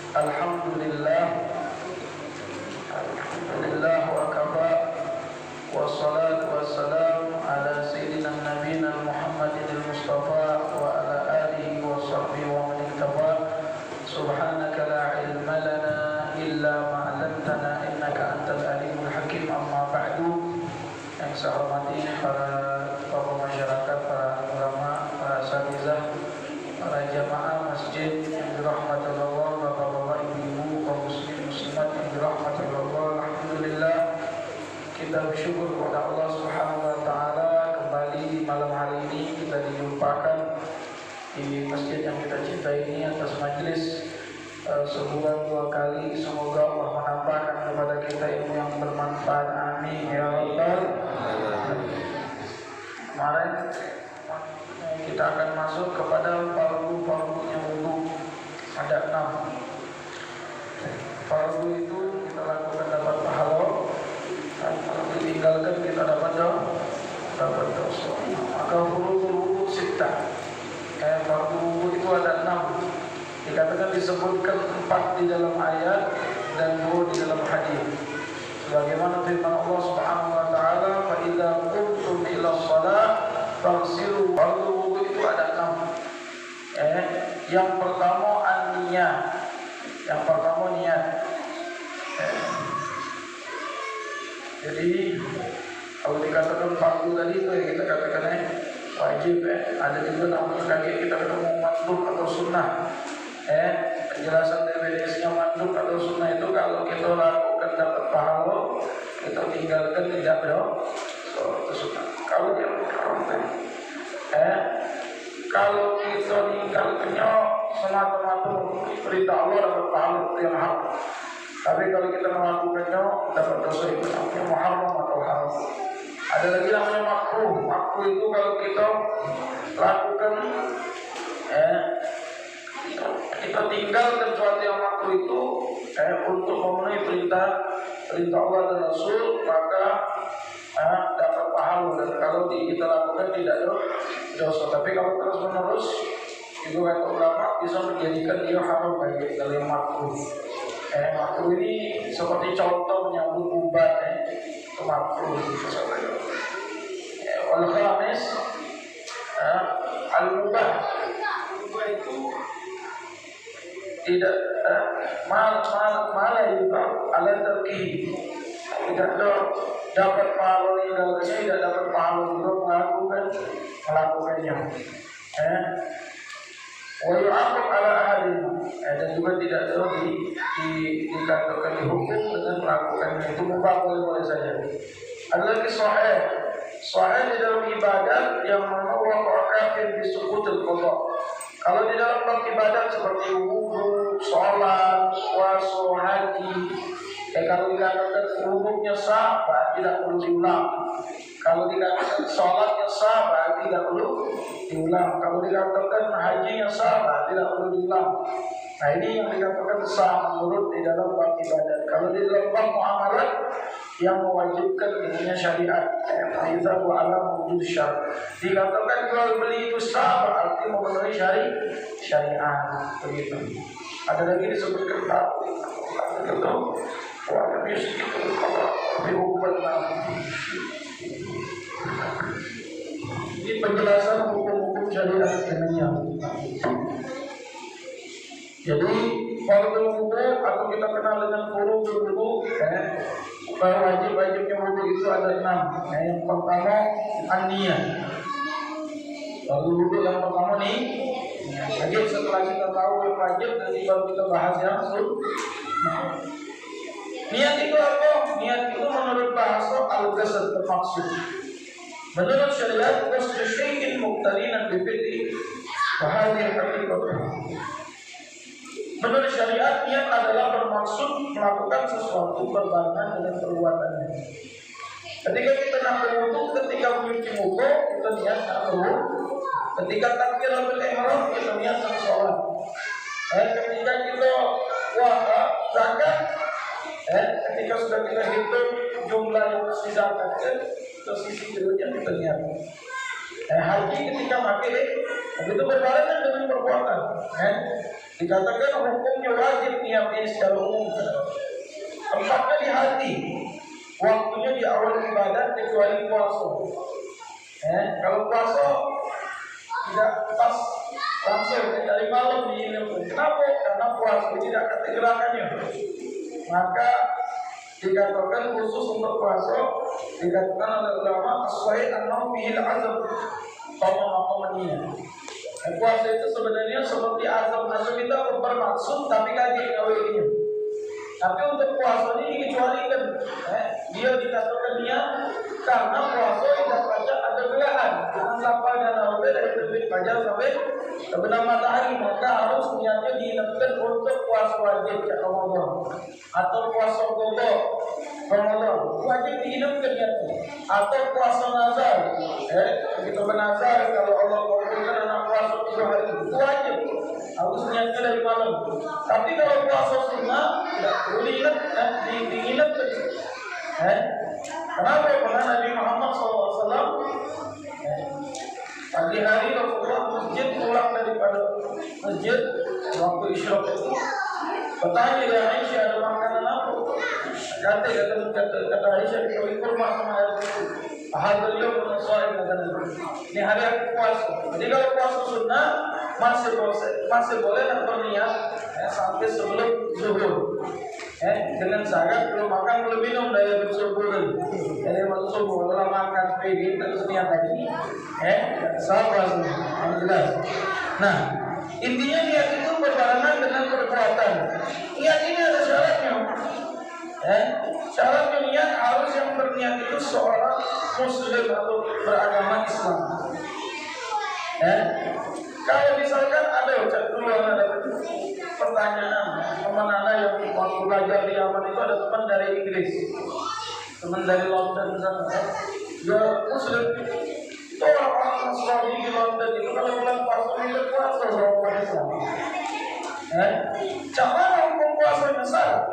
Alhamdulillah wa kafa. Wassalatu wassalamu ala sayyidina nabiyina Muhammadin al-Mustafa wa ala alihi wa sahbihi wa man ittaba. Subhanaka la ilma lana illa ma 'allamtana innaka antal alimul hakim. Amma ba'du. Yang saya hormati para tokoh masyarakat, para ulama, para asatizah, para jamaah masjid yang dirahmati Allah, bapak-bapak, ibu-ibu, kaum muslim muslimat yang dirahmati Allah. Alhamdulillah, kita bersyukur kepada Allah Subhanahu wa taala kembali di malam hari ini kita dijumpakan di masjid yang kita cintai ini atas majelis sebulan 2 kali. Semoga Allah menambahkan kepada kita ilmu yang bermanfaat. Amin ya rabbal alamin. Kemarin kita akan masuk kepada fardu-fardunya wudu. Ada 6 fardu itu kita lakukan dapat pahala, dan kalau ditinggalkan kita dapat dosa. Maka furudul wudu 6. Fardu wudu itu ada 6. Dikatakan disebutkan 4 di dalam ayat dan 2 di dalam hadis. Sebagaimana firman Allah Subhanahu wa taala, "Fa idza qumtum ila shalah faghsilu." Fardu wudu itu ada 6. Yang pertama an-niyah. Yang pertama niat. Jadi kalau dikatakan fardu tadi itu ya kita katakan wajib. Ada juga namanya lagi kita ketemu mandub atau sunnah. Penjelasan definisinya mandub atau sunnah itu kalau kita lakukan dapat pahala, kita tinggalkan tidak itu sunnah. Kalau dia kalau kita tinggalkannya semata-mata perintah Allah dapat pahala itu yang hak. Tapi kalau kita melakukannya dapat dosa itu namanya muharram atau haram. Ada lagi namanya makruh. Makruh itu kalau kita lakukan kita tinggalkan sesuatu yang makruh itu untuk memenuhi perintah Allah dan Rasul, maka dapat pahala. Dan kalau kita lakukan tidak dosa. Tapi kalau terus menerus itu kata ulama bisa menjadikan dia haram bagi dalam makruh. Makruh ini seperti contoh menyambut ubat, itu makruh. Wal khamis al-mubah. Mubah itu tidak malah juga ala terki. Tidak dapat pahala meninggalkannya, tidak dapat pahala untuk melakukannya. Wa yu'aqab ala ahadin, dan juga tidak dikatakan dihukum dengan melakukannya. Itu mubah boleh saja. Ada lagi sahih di dalam ibadat yang menolak kafir disukutul qada. Kalau di dalam ibadat seperti wudu, sholat, puasa, haji, kalau dikatakan wudhunya sah, tidak perlu diulang. Kalau dikatakan sholatnya sah, tidak perlu diulang. Kalau dikatakan hajinya sah, tidak perlu diulang. Nah ini yang dikatakan sah menurut di dalam bab ibadat. Kalau di dalam bab muamalat yang mewajibkan dengan syariat, aiza wa ala wujud syar. Dikatakan jual beli itu sah berarti memenuhi syariat. Begitu. Ada lagi disebutkan itu wajib itu dihukum. Ini penjelasan hukum-hukum syariat ilmiah. Jadi fardu wudu atau kita kenal dengan furudul wudu, wajib-wajibnya wudu itu ada 6. Yang pertama an-niyah. Fardu wudu yang pertama nih, wajib. Setelah kita tahu yang wajib, nanti baru kita bahas yang sunnah. Niat itu apa? Niat itu menurut bahasa al-qasd, bermaksud. Menurut syariat qasdu syai'in muqtarinan bi fi'li wa hadhihi haqiqatuh. Menurut syariat, niat adalah bermaksud melakukan sesuatu berbarengan dengan perbuatannya. Ketika kita nak berwudu, ketika mencuci muka, kita niat nak berwudu. Ketika takbiratul ihram, kita niat nak sholat. Ketika kita puasa, zakat, ketika sudah kita hitung jumlah yang mesti zakat, ke sisi kedua kita niat. Haji ketika pakai Begitu berbarengan dengan perbuatan. Dikatakan hukumnya wajib niat ini secara umum. Tempatnya di hati, waktunya di awal ibadah kecuali puasa. Kalau puasa tidak pas langsung dari malam di ini. Kenapa? Karena puasa tidak ada gerakannya. Maka dikatakan khusus untuk puasa, dikatakan oleh ulama sesuai an-nawm bihil azam qamamaniya. Puasa itu sebenarnya seperti azam itu bermaksud tapi kaji awalnya. Tapi untuk puasa ini dikecualikan, dia dikatakan niat karena puasa tidak baca ada belahan sampai dan sampai dari terbit fajar sampai terbenam matahari, maka harus niatnya diingatkan untuk puasa wajib Ramadan atau puasa qada Ramadan wajib diingatkan niatnya, atau puasa nazar, kita bernazar kalau Allah kabulkan anak puasa 7 hari itu wajib harus niatnya dari malam. Tapi kalau puasa sunnah tidak perlu diingatkan. Kenapa? Karena Nabi Muhammad SAW pagi hari Rasulullah masjid pulang daripada masjid waktu isyraq itu bertanya ya Aisyah, ada makanan apa? Kata Aisyah, diberi kurma sama air itu. Alhamdulillah bersoal ini hari aku puasa. Jadi kalau puasa sunnah masih boleh nak berniat sampai sebelum zuhur. Dengan syarat belum makan belum minum dari subuh. Jadi masuk subuh kalau makan pagi terus niat lagi. Sabar yang jelas. Nah, intinya niat itu berbarengan dengan perbuatan. Niat ini ada syaratnya. Syaratnya niat harus yang berniat itu seorang muslim atau beragama Islam. Kalau misalkan ada pertanyaan teman anda yang waktu belajar di Yaman itu ada teman dari Inggris, teman dari London sana, dia muslim. Itu orang Nasrani di London itu kalau bulan puasa itu puasa sama Islam. Cara hukum puasanya sah?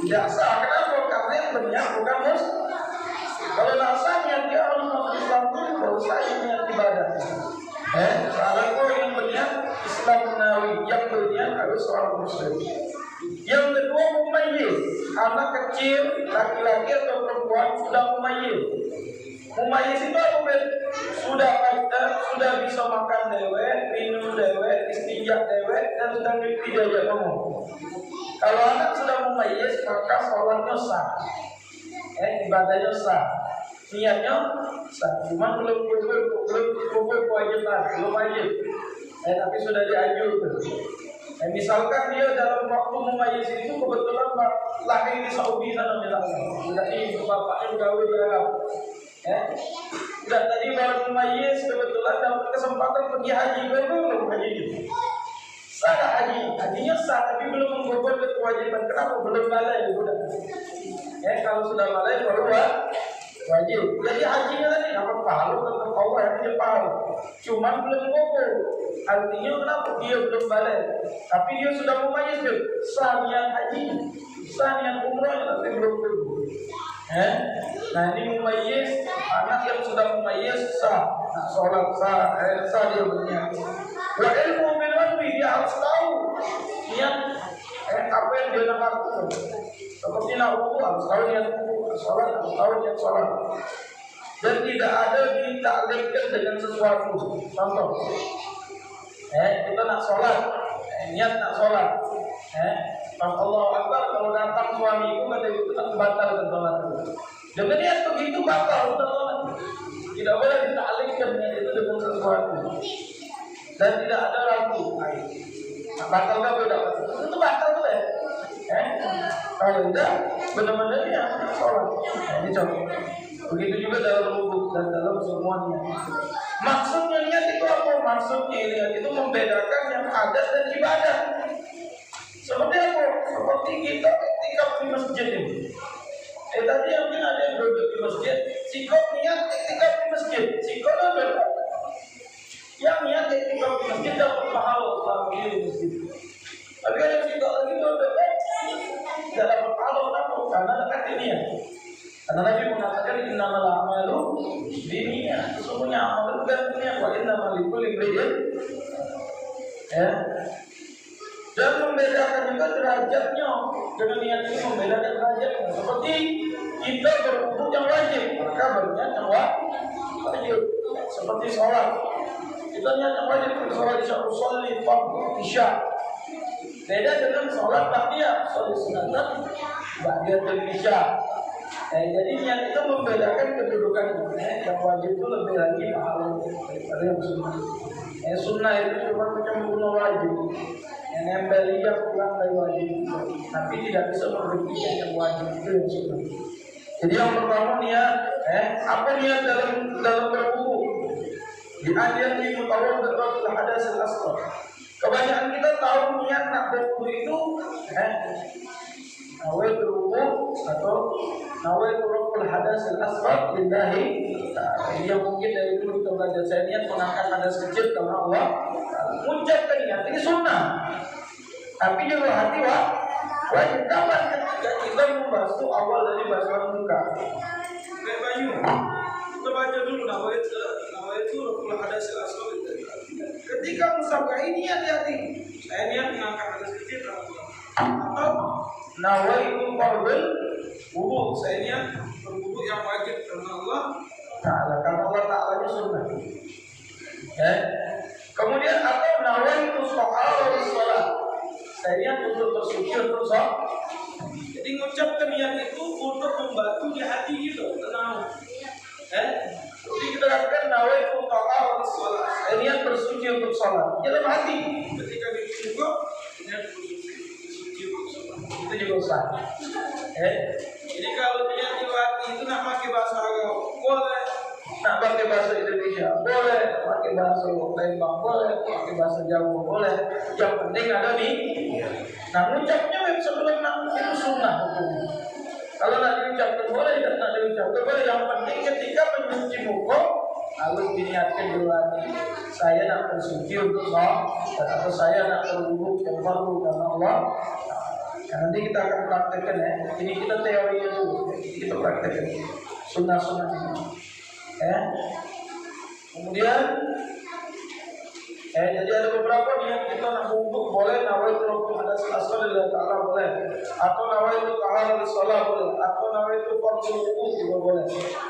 Tidak sah. Kenapa? Karena yang berniat bukan muslim. Kalau nasanya dia harus masuk Islam dulu baru saya niat ibadah. Salah itu yang berniat Islam menawi, yang berniat harus seorang muslim. Yang kedua mumayyiz, anak kecil laki-laki atau perempuan sudah mumayyiz. Mumayyiz itu apa? Sudah bisa makan dewek, minum dewek, istinja dewek, dan sudah mimpi diajak ngomong. Kalau anak sudah mumayyiz maka sholatnya sah, ibadahnya sah, niatnya sah. Cuma belum kewajiban, belum wajib. Tapi sudah dianjurkan. Misalkan dia dalam waktu mumayyiz itu kebetulan lahir di Saudi sana misalnya, jadi bapaknya gawe di Arab. Dan tadi baru mumayyiz kebetulan dapat kesempatan pergi haji, belum haji itu. Sah hajinya sah, tapi belum menggugurkan kewajiban. Kenapa? Belum balai sudah. Kalau sudah balai baru wajib. Jadi hajinya tadi apa pahala atau kau yang pahala. Cuman belum gugur. Artinya kenapa? Dia belum balai. Tapi dia sudah mumayyiz. Sah niat haji, sah niat umrahnya, tapi belum gugur. Nah ini mumayyiz, anak yang sudah mumayyiz sah, sholat sah, dia berniat. Wa ilmu bil qalbi, dia harus tahu niat apa yang dia nak lakukan. Seperti nak wudu harus tahu niat wudu, sholat harus tahu niat sholat. Dan tidak ada ditaklikkan dengan sesuatu. Contoh, kita nak sholat, niat nak sholat. Allah Akbar, kalau datang suamiku kata itu tak batal sholat. Dengan niat begitu batal sholat. Tidak boleh ditaklikkan niat itu dengan sesuatu. Dan tidak ada ragu. Batal nggak beda? Itu batal tuh ya. Kalau tidak benar-benar ya sholat. Ini contoh. Begitu juga dalam wudhu dan dalam semuanya. Maksudnya niat itu apa? Maksudnya niat itu membedakan yang adat dan ibadah. Seperti apa? Seperti kita ketika di masjid ini. Tadi yang ada yang duduk di masjid, sikap niat ketika di masjid, sikap apa? Yang niat ketika di masjid dapat pahala selama di masjid. Tapi ada sikap lagi itu tidak dapat pahala, kenapa? Karena dekat niat. Karena Nabi mengatakan innamal a'malu binniyat. Sesungguhnya amal itu kan niat, wa innamal likulli imri'in Ya. Dan membedakan juga derajatnya dengan niat ini membedakan derajatnya. Seperti kita berwudu yang wajib, maka berniat yang wajib. Seperti sholat, kita niat yang wajib untuk sholat isya, usolli fardhu isya. Beda dengan sholat ba'diyah, sholat sunatan ba'diyatul isya. Jadi niat itu membedakan kedudukan yang wajib itu lebih lagi pahala daripada yang sunnah. Sunnah itu cuma macam guna wajib, yang nempel yang pulang dari wajib, tapi tidak bisa memberhentikan yang wajib itu yang sunnah. Jadi yang pertama niat, apa niat dalam berwudu? Di ayat ini mutawaddi'atul hadas al-asghar. Kebanyakan kita tahu niat nak berwudu itu, nawaitu wudu atau nawaitu raf'ul hadas al-asghar lillahi. Ini yang mungkin dari dulu kita belajar, saya niat mengangkat hadas kecil karena Allah. Mengucapkan niat ini sunnah, tapi juga hati wajib. Kapan ketika kita membasuh awal dari basuhan muka? Kayak Bayu, kita baca dulu nawaitu raf'ul hadas al-asghar. Ketika musabah ini hati-hati, saya niat mengangkat hadas kecil atau nawaitu fardhul wudu, saya niat berwudu yang wajib karena Allah Ta'ala, karena Allah Ta'ala itu sunnah. Kemudian atau nawaitu sholat, saya niat untuk bersuci untuk sholat. Jadi mengucapkan niat itu untuk membantu di hati gitu, tenang. Jadi kita katakan nawaitu sholat, saya niat bersuci untuk sholat. Dalam hati, ketika dicukup niat bersuci untuk sholat, itu juga sah. Jadi kalau niat di hati itu nak pakai bahasa Arab boleh, nak pakai bahasa Indonesia boleh, pakai bahasa Lembang boleh, pakai bahasa Jawa boleh. Yang penting ada nih. Nah, ucapnya sebelum nak itu sunnah hukumnya. Kalau nak diucapkan boleh, dan nak diucapkan boleh. Yang penting ketika mencuci muka harus diniatkan dulu lagi. Saya nak bersuci untuk Allah, atau saya nak berwudu yang fardu karena Allah. Nanti kita akan praktekkan ya. Ini kita teorinya dulu, kita praktekkan sunnah-sunnah ini. Kemudian jadi ada beberapa niat kita nak wudu boleh, nawaitu raf'ul hadas al-asghar lillahi ta'ala boleh, atau nawaitu taharah shalah boleh, atau nawaitu fardhu wudu juga boleh,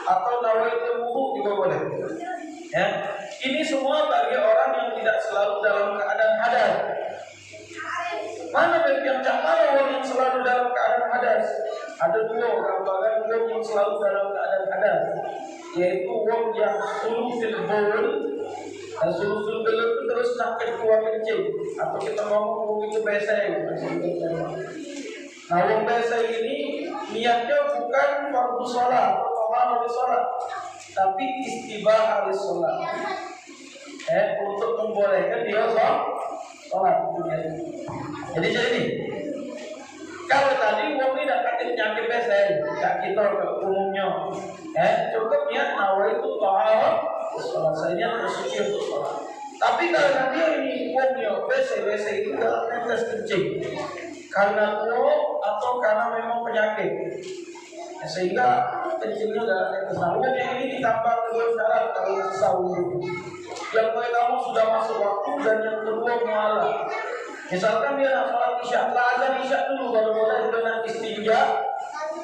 atau nawaitu wudu juga boleh. Ini semua bagi orang yang tidak selalu dalam keadaan hadas. Mana bagi yang orang yang selalu dalam keadaan hadas? Ada dua orang, bahkan orang yang selalu dalam keadaan hadas, yaitu orang yang sulusul baul. Dan sulusul baul itu terus nak keluar kencing, atau kita ngomong itu biasa ya. Nah, orang biasa ini niatnya bukan fardu sholat atau taharah sholat, tapi istibahah sholat. Untuk membolehkan dia sholat. Jadi kalau tadi uang ini tidak penyakit biasa, tak kita umumnya, cukup niat nawaitu taharah sholat, saya niat bersuci untuk sholat. Tapi kalau nanti ini uangnya biasa itu dalam netes kencing, karena uang atau karena memang penyakit, sehingga kencingnya dalam netes. Nah, uang yang ini ditambah kedua syarat kalau sahur. Yang pertama sudah masuk waktu, dan yang kedua mualah. Misalkan dia nak sholat isya, azan isya dulu baru boleh dengan istinja.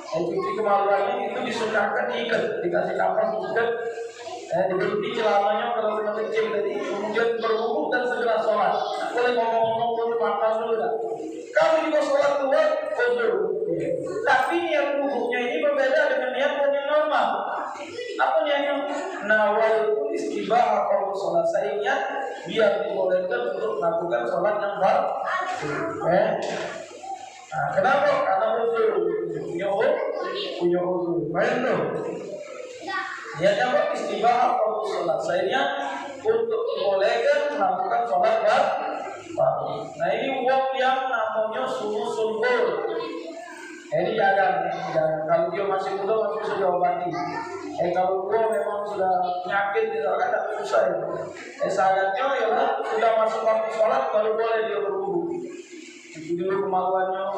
Cuci kemaluannya itu disunahkan diikat, dikasih kapas diikat, diberhenti celananya kalau memang kecil tadi, kemudian berwudu dan segera sholat. Boleh ngomong-ngomong boleh makan dulu tak? Kamu juga sholat keluar, wudu. Tapi niat wudunya ini berbeda dengan niat yang normal. Apa niatnya? Nawaitu istibahah kalau sholat, saya niat biar dibolehkan untuk melakukan sholat yang baru. Nah, kenapa? Karena punya uzur. Baik tuh. Niatnya apa? Istibahah kalau sholat, saya niat untuk dibolehkan melakukan sholat baru. Nah, ini uang yang namanya sulusul baul. Ini jangan kalau dia masih muda masih bisa diobati. Kalau dia memang sudah penyakit tidak ada susah itu. Syaratnya ialah sudah masuk waktu sholat baru boleh dia berwudu. Cuci dulu kemaluannya,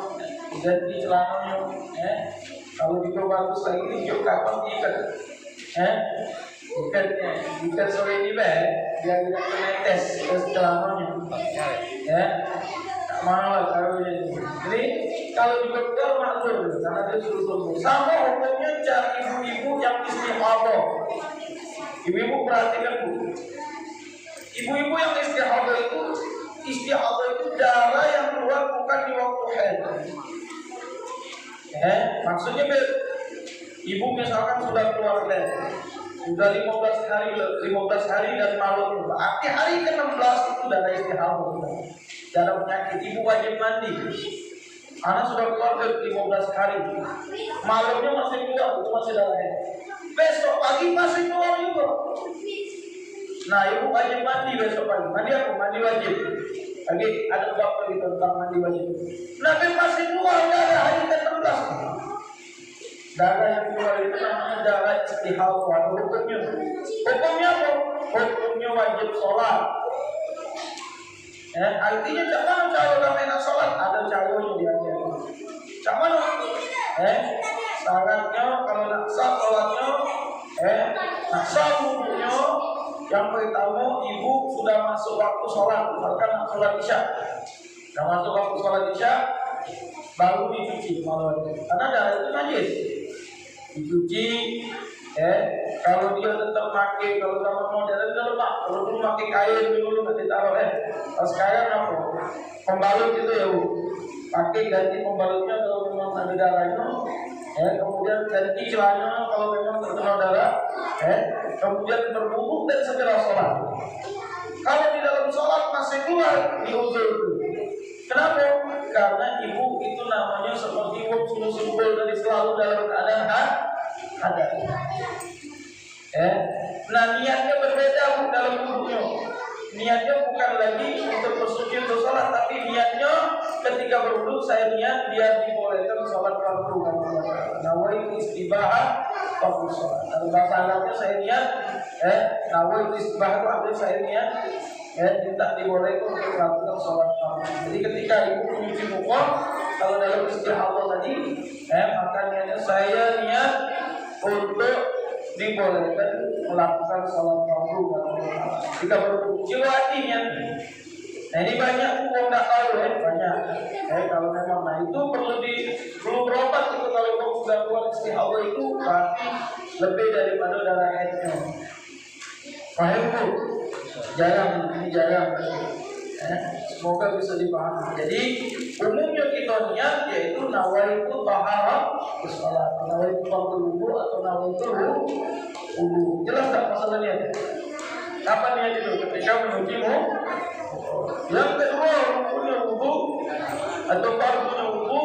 ganti celananya. Kalau itu bagus lagi hijau kapan diikat. Ikat sore ini biar tidak kena tes celananya. Malah kalau ini. Jadi kalau di dokter makzur karena dia suruh tunggu. Sama hukumnya cara ibu-ibu yang istihadah. Ibu-ibu perhatikan bu. Ibu-ibu yang istihadah itu darah yang keluar bukan di waktu haid. Maksudnya ibu misalkan sudah keluar haid, sudah 15 hari dan malam, berarti hari ke-16 itu darah istihadah. Darah penyakit, ibu wajib mandi. Anak sudah keluar dari 15 hari, malamnya masih keluar, itu masih darah haid. Besok pagi masih keluar juga. Nah, ibu wajib mandi besok pagi. Mandi apa? Mandi wajib. Lagi ada bab lagi tentang mandi wajib. Nabi masih keluar darah hari ke-16. Darah yang keluar itu namanya darah istihadah. Hukumnya apa? Hukumnya wajib sholat. Artinya cak mana cara kami nak sholat? Ada caranya dia. Cak mana? Syaratnya kalau nak sah sholatnya, nak sah wudunya, yang pertama ibu sudah masuk waktu sholat, misalkan nak sholat isya, sudah masuk waktu sholat isya, baru dicuci malam. Karena darah itu najis, dicuci. Kalau dia tetap pakai, kalau sama modern dia lemak. Kalau dulu pakai kain dulu nanti taruh Kalau sekarang apa? Pembalut itu ya bu. Pakai ganti pembalutnya kalau memang ada darahnya. Kemudian ganti celana kalau memang terkena darah. Kemudian berbubuk dan segera sholat. Kalau di dalam sholat masih keluar di uzur. Kenapa? Karena ibu itu namanya seperti simbol dari selalu dalam keadaan ada. Nah niatnya berbeda bu dalam wudhunya. Niatnya bukan lagi untuk bersuci untuk sholat, tapi niatnya ketika berwudhu saya niat biar dibolehkan sholat fardu. Nawaitu istibahah waktu sholat. Dalam bahasa Arabnya saya niat, nawaitu istibahah itu artinya saya niat, minta dibolehkan untuk melakukan sholat fardu. Jadi ketika ibu menyuci muka, kalau dalam istihadah tadi, maka niatnya saya niat untuk dibolehkan melakukan sholat fardu. Jika berwudhu hatinya. Nah ini banyak pun nggak tahu banyak. Kalau memang nah itu perlu berobat itu kalau kamu sudah keluar istihadah itu berarti lebih daripada darah haidnya. Paham bu? Ini jarang. Semoga bisa dipahami. Jadi umumnya kita niat yaitu nawaitu taharah sholat, nawaitu wudu atau nawaitu wudu. Jelas tak masalahnya? Kapan niat itu? Ketika menyuci Yang kedua punya wudu atau fardunya wudu,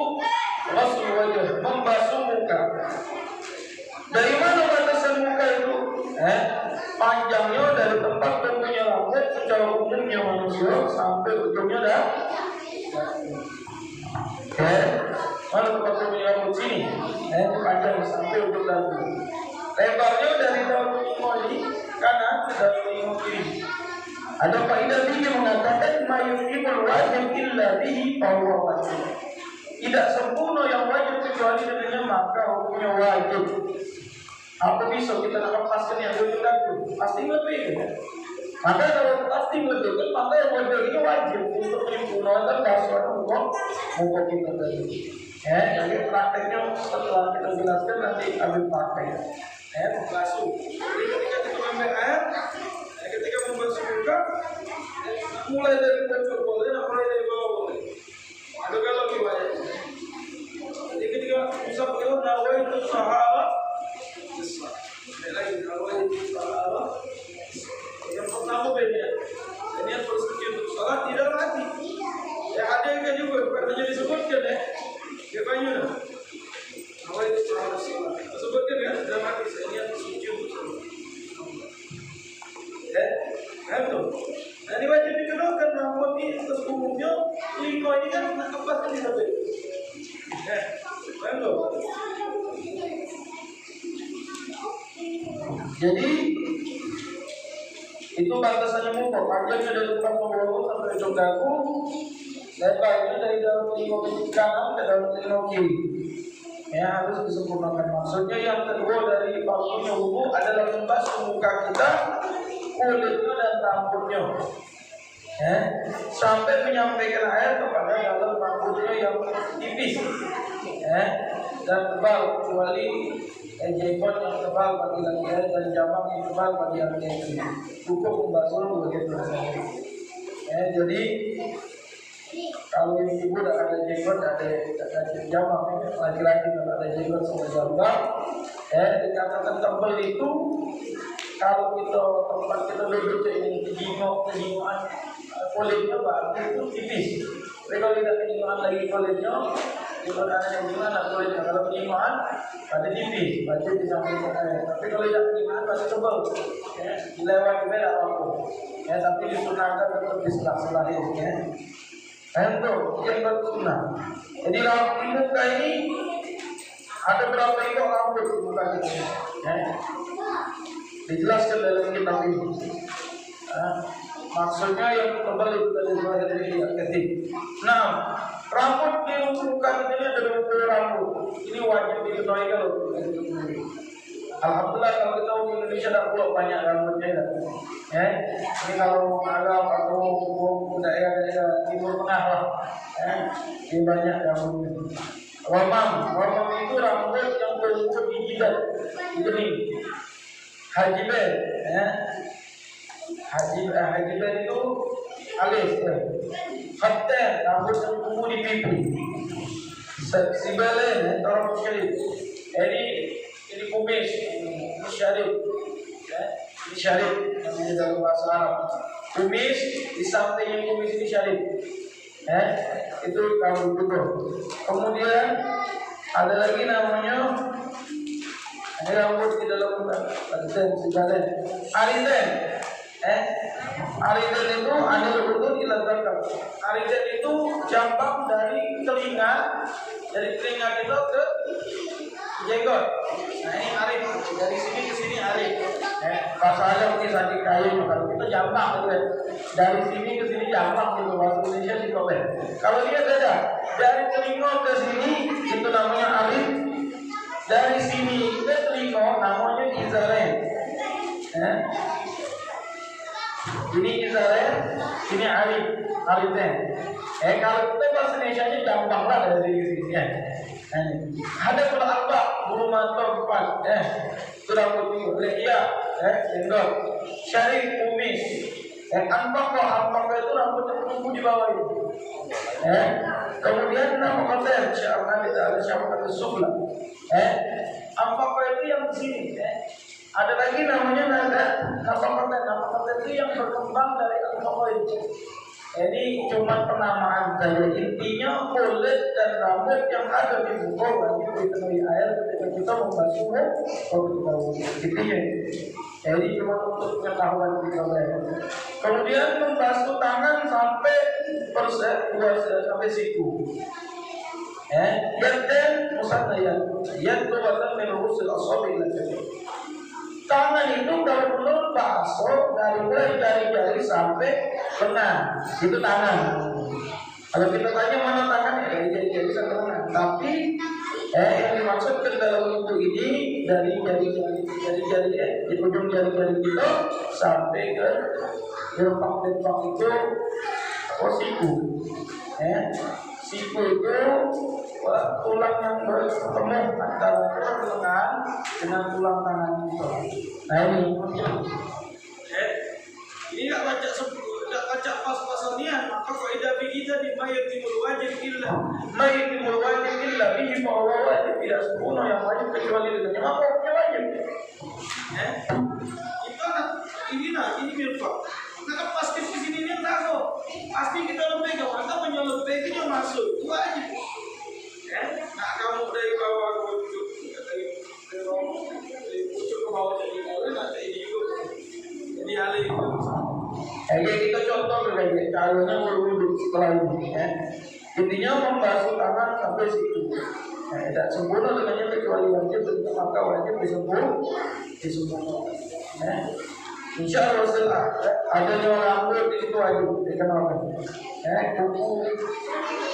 ghusl wajh, membasuh muka. Dari mana batasan muka itu? Panjangnya dari tempat tumbuhnya rambut secara umumnya manusia sampai ujungnya dah. Mana tempat tumbuhnya rambut sini? Panjang sampai ujung rambut. Lebarnya dari daun ini kanan ke daun ini kiri. Ada faedah ini mengatakan mayuhibul wajib illa bihi fahuwa wajib. Tidak sempurna yang wajib kecuali dengannya maka hukumnya wajib. Apa bisa kita nak lepaskan yang wajib laku? Pasti lebih. Maka kalau pasti lebih, maka yang wajib wajib untuk menyempurnakan dasar hukum kita tadi. Jadi prakteknya setelah kita jelaskan nanti ambil praktek. Membasuh. Jadi ketika kita ambil air, ketika membasuh muka, mulai dari pojok boleh, mulai dari bawah boleh. Ada kalau riwayat. Jadi ketika bisa beliau nawaitu sahara, lagi nawaitu sahara. Yang pertama beda. Ini yang bersuci untuk sholat tidak lagi. Ada yang juga bukan hanya disebutkan dia banyak. Nawaitu sahara sholat. Disebutkan sudah mati. Ini yang bersuci untuk sholat. Nah ini wajib dikenakan rambut ini atas umumnya 5 ini kan apa kan disebut? Jadi itu batasannya muka, panjangnya dari tempat pembuluh sampai ujung dagu, lebarnya dari daun telinga kanan ke daun telinga kiri. Harus disempurnakan. Maksudnya yang kedua dari fardunya wudu adalah membasuh muka kita, kulitnya dan rambutnya. Sampai menyampaikan air kepada dalam rambutnya yang tipis dan tebal, kecuali jenggot yang tebal bagi laki-laki dan jamak yang tebal bagi laki-laki. Cukup membasuh begitu saja. Jadi kalau ibu ada jenggot, ada jamak, laki-laki dan ada jenggot sama jamak, dikatakan tebal itu kalau kita tempat kita duduk ini kejimuan kulitnya berarti itu tipis. Tapi kalau tidak kejimuan lagi kulitnya, ada gimana kulitnya? Kalau kejimuan berarti tipis, berarti bisa mengikat air. Tapi kalau tidak kejimuan berarti tebal, dilewati beda waktu. Tapi disunahkan tetap di selah-selah ini. Itu yang bersunah. Jadi rambut di muka ini ada berapa ekor rambut di muka ini? Dijelaskan dalam kitab ini. Maksudnya yang tebal itu dari ketik. Nah, rambut di muka ini ada 20 rambut. Ini wajib diketahui kalau alhamdulillah kalau kita di Indonesia tidak perlu banyak rambutnya. Ini kalau Arab atau daerah Timur Tengah lah, ini banyak rambutnya. Wamam itu rambut yang berumur di jidat, ini. Hajibel, hajibel itu alis, khatten rambut yang tumbuh di pipi, sibelen orang syarif, ini kumis, ini syarif, ini syarif namanya dalam bahasa Arab. Kumis di samping kumis ini syarif, itu rambut itu. Kemudian ada lagi namanya ada rambut di dalam alizen. Alizen itu ada urut diletakkan. Alizen itu jambang dari telinga kita ke jenggot. Nah ini arit, dari sini ke sini arit. Bahasa Arab mungkin saja kayu, kalau kita jambang gitu. Dari sini ke sini jambang gitu, bahasa Indonesia sih boleh. Kalau dia beda, dari telinga ke sini itu namanya arit. Dari sini ke telinga namanya izaren. Ini izaren, ini aritnya. Kalau kita bahasa Indonesia nya gampang lah dari sini. Ada pula apa? Bulu mata depan. Itu rambut leher, jenggot, syarif, kumis. Ampak itu rambut yang tumbuh di bawah itu. Kemudian nama kata syarah kita ada syarah kata subla. Ampak itu yang di sini. Ada lagi namanya nama kata itu yang berkembang dari ampak itu. Ini cuma penamaan saja. Intinya kulit dan rambut yang ada di muka wajib dipenuhi air ketika kita membasuhnya kalau kita wudhu. Intinya. Jadi cuma untuk pengetahuan kita. Kemudian membasuh tangan sampai sampai siku. Yaden musannayat. Yaitu batal menurusil asabi lagi. Tangan itu kalau perlu basuh dari mulai jari sampai lengan, itu tangan. Kalau kita tanya mana tangan, jari sampai lengan. Tapi yang dimaksudkan dalam wudhu ini dari jari di ujung jari kita sampai ke delpak itu siku. Siku itu tulang yang bertemu antara tulang lengan dengan tulang tangan itu. Nah ini ini nggak baca pas-pasannya, maka kaidah kita di mayyitul wajib illa bihi bahwa wajib tidak sempurna yang wajib kecuali dengan apa yang wajib. Ini mirfak. Maka pasti di sini dia tahu. Pasti kita lembaga, maka menyelebihnya masuk itu wajib. Nah kamu dari bawah ke pucuk, dari pucuk ke bawah jadi bawah, nanti ini juga jadi alih itu. Kita contoh berbeda, caranya wudhu setelah ini. Intinya membasuh tangan sampai situ. Tidak sempurna dengannya kecuali wajib, maka wajib disempurnakan. Insya Allah ada rambut di situ wajib dikenalkan.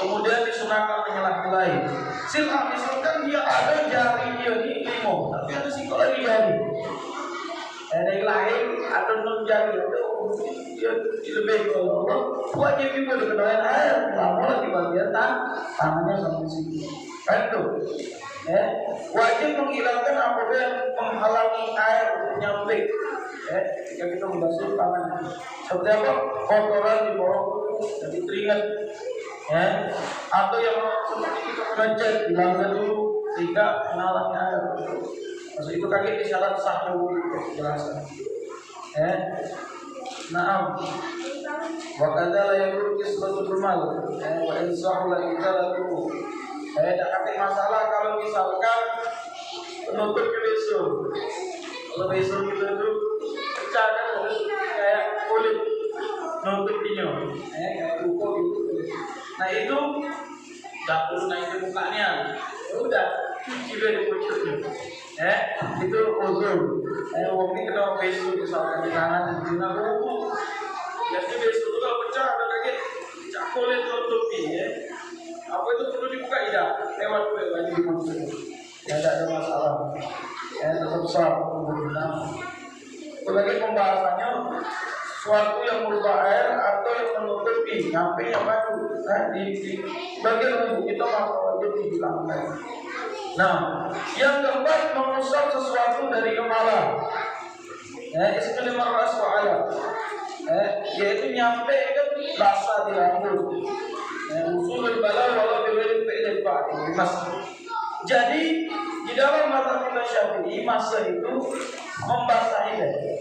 Kemudian disunahkan menyelah-nyelahi. Misalkan dia ada jari dia di limo, tapi ada siku lagi jari. Dari lahir atau menjadi itu lebih kalau Allah wajib juga dikenalin air, lama lagi bagian tangannya sampai sini. Kan tuh, wajib menghilangkan apabila yang menghalangi air untuk nyampe. Jika kita membasuh tangan, seperti apa? Kotoran di bawah jadi keringat, atau yang seperti kita belajar hilangkan dulu sehingga menghalangi air. Maksud itu kaki isyarat sah dulu jelaskan. Naam. Wa kadzala yakunu kisbatul mal. Wa insahu la idalatu. Tidak ada masalah kalau misalkan penutup besok. Kalau besok kita itu pecah kan kayak kulit nutupnya. Kayak buku gitu. Nah itu tak perlu naik mukanya. Udah cuci dari pucuknya. Itu uzur. Mungkin kita besok misalkan di tangan di buku. Jadi besok itu kalau pecah ada lagi pecah kulit nutupi. Apa itu perlu dibuka tidak? Lewat baju dibuka. Tidak ada masalah. Tetap sah benar. Itu lagi pembahasannya suatu yang merubah air atau yang menutupi sampai yang baju. Di bagian tubuh kita wajib dihilangkan. Nah, yang keempat mengusap sesuatu dari kepala. Istilahnya ras wa'ala. Yaitu nyampe ke basah di rambut. Usul bala walau diberi fi'il fa'il. Jadi di dalam mazhab kita Syafi'i masa itu membasahi leher.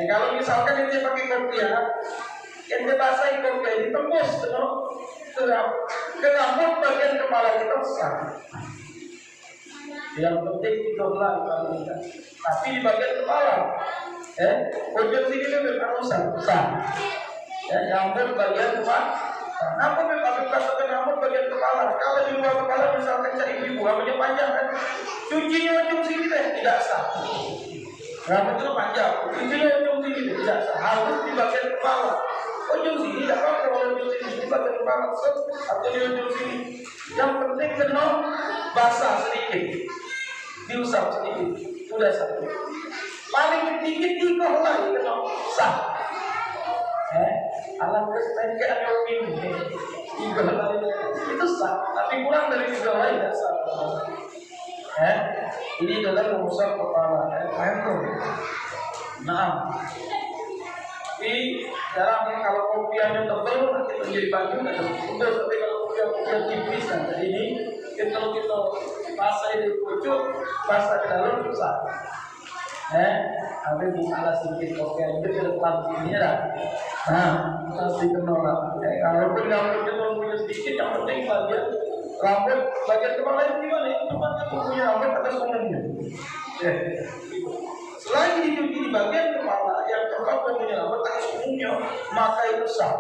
Kalau misalkan ini pakai kopiah, yang dibasahi kopiah ditembus ke rambut bagian kepala kita sah. Yang penting itu lah kalau kita. Tapi di bagian kepala, ujung sini lebih sah. Rambut bagian kepala. Kenapa memang katakan rambut bagian kepala? Kalau di luar kepala misalkan cari ibu, rambutnya panjang kan? Cucinya ujung sini tidak sah. Rambut itu panjang, cucinya ujung sini tidak sah. Harus di bagian kepala. Ujung sini tidak apa-apa kalau ujung sini di bagian kepala atau di ujung sini. Yang penting kena basah sedikit, diusap sedikit, sudah sah. Paling sedikit dikolah kena sah. Alam kesekian yang itu sah, tapi kurang dari tiga lain tidak sah. Ini adalah mengusap kepala. Nah, tapi jarang kalau kopiahnya tebal nanti menjadi baju dan tebal. Tapi kalau kopiah tipis nanti ini kalau kita basah di pucuk, basah di dalam susah. Tapi bukanlah sedikit kopiah itu ke depan sini dah. Nah, pasti kenal. Kalaupun rambut kita punya sedikit, yang penting bagian rambut bagian kepala itu gimana? Itu tempatnya punya rambut atas umumnya. Selain dicuci di bagian kepala yang tempat punya rambut atas umumnya, maka itu sah.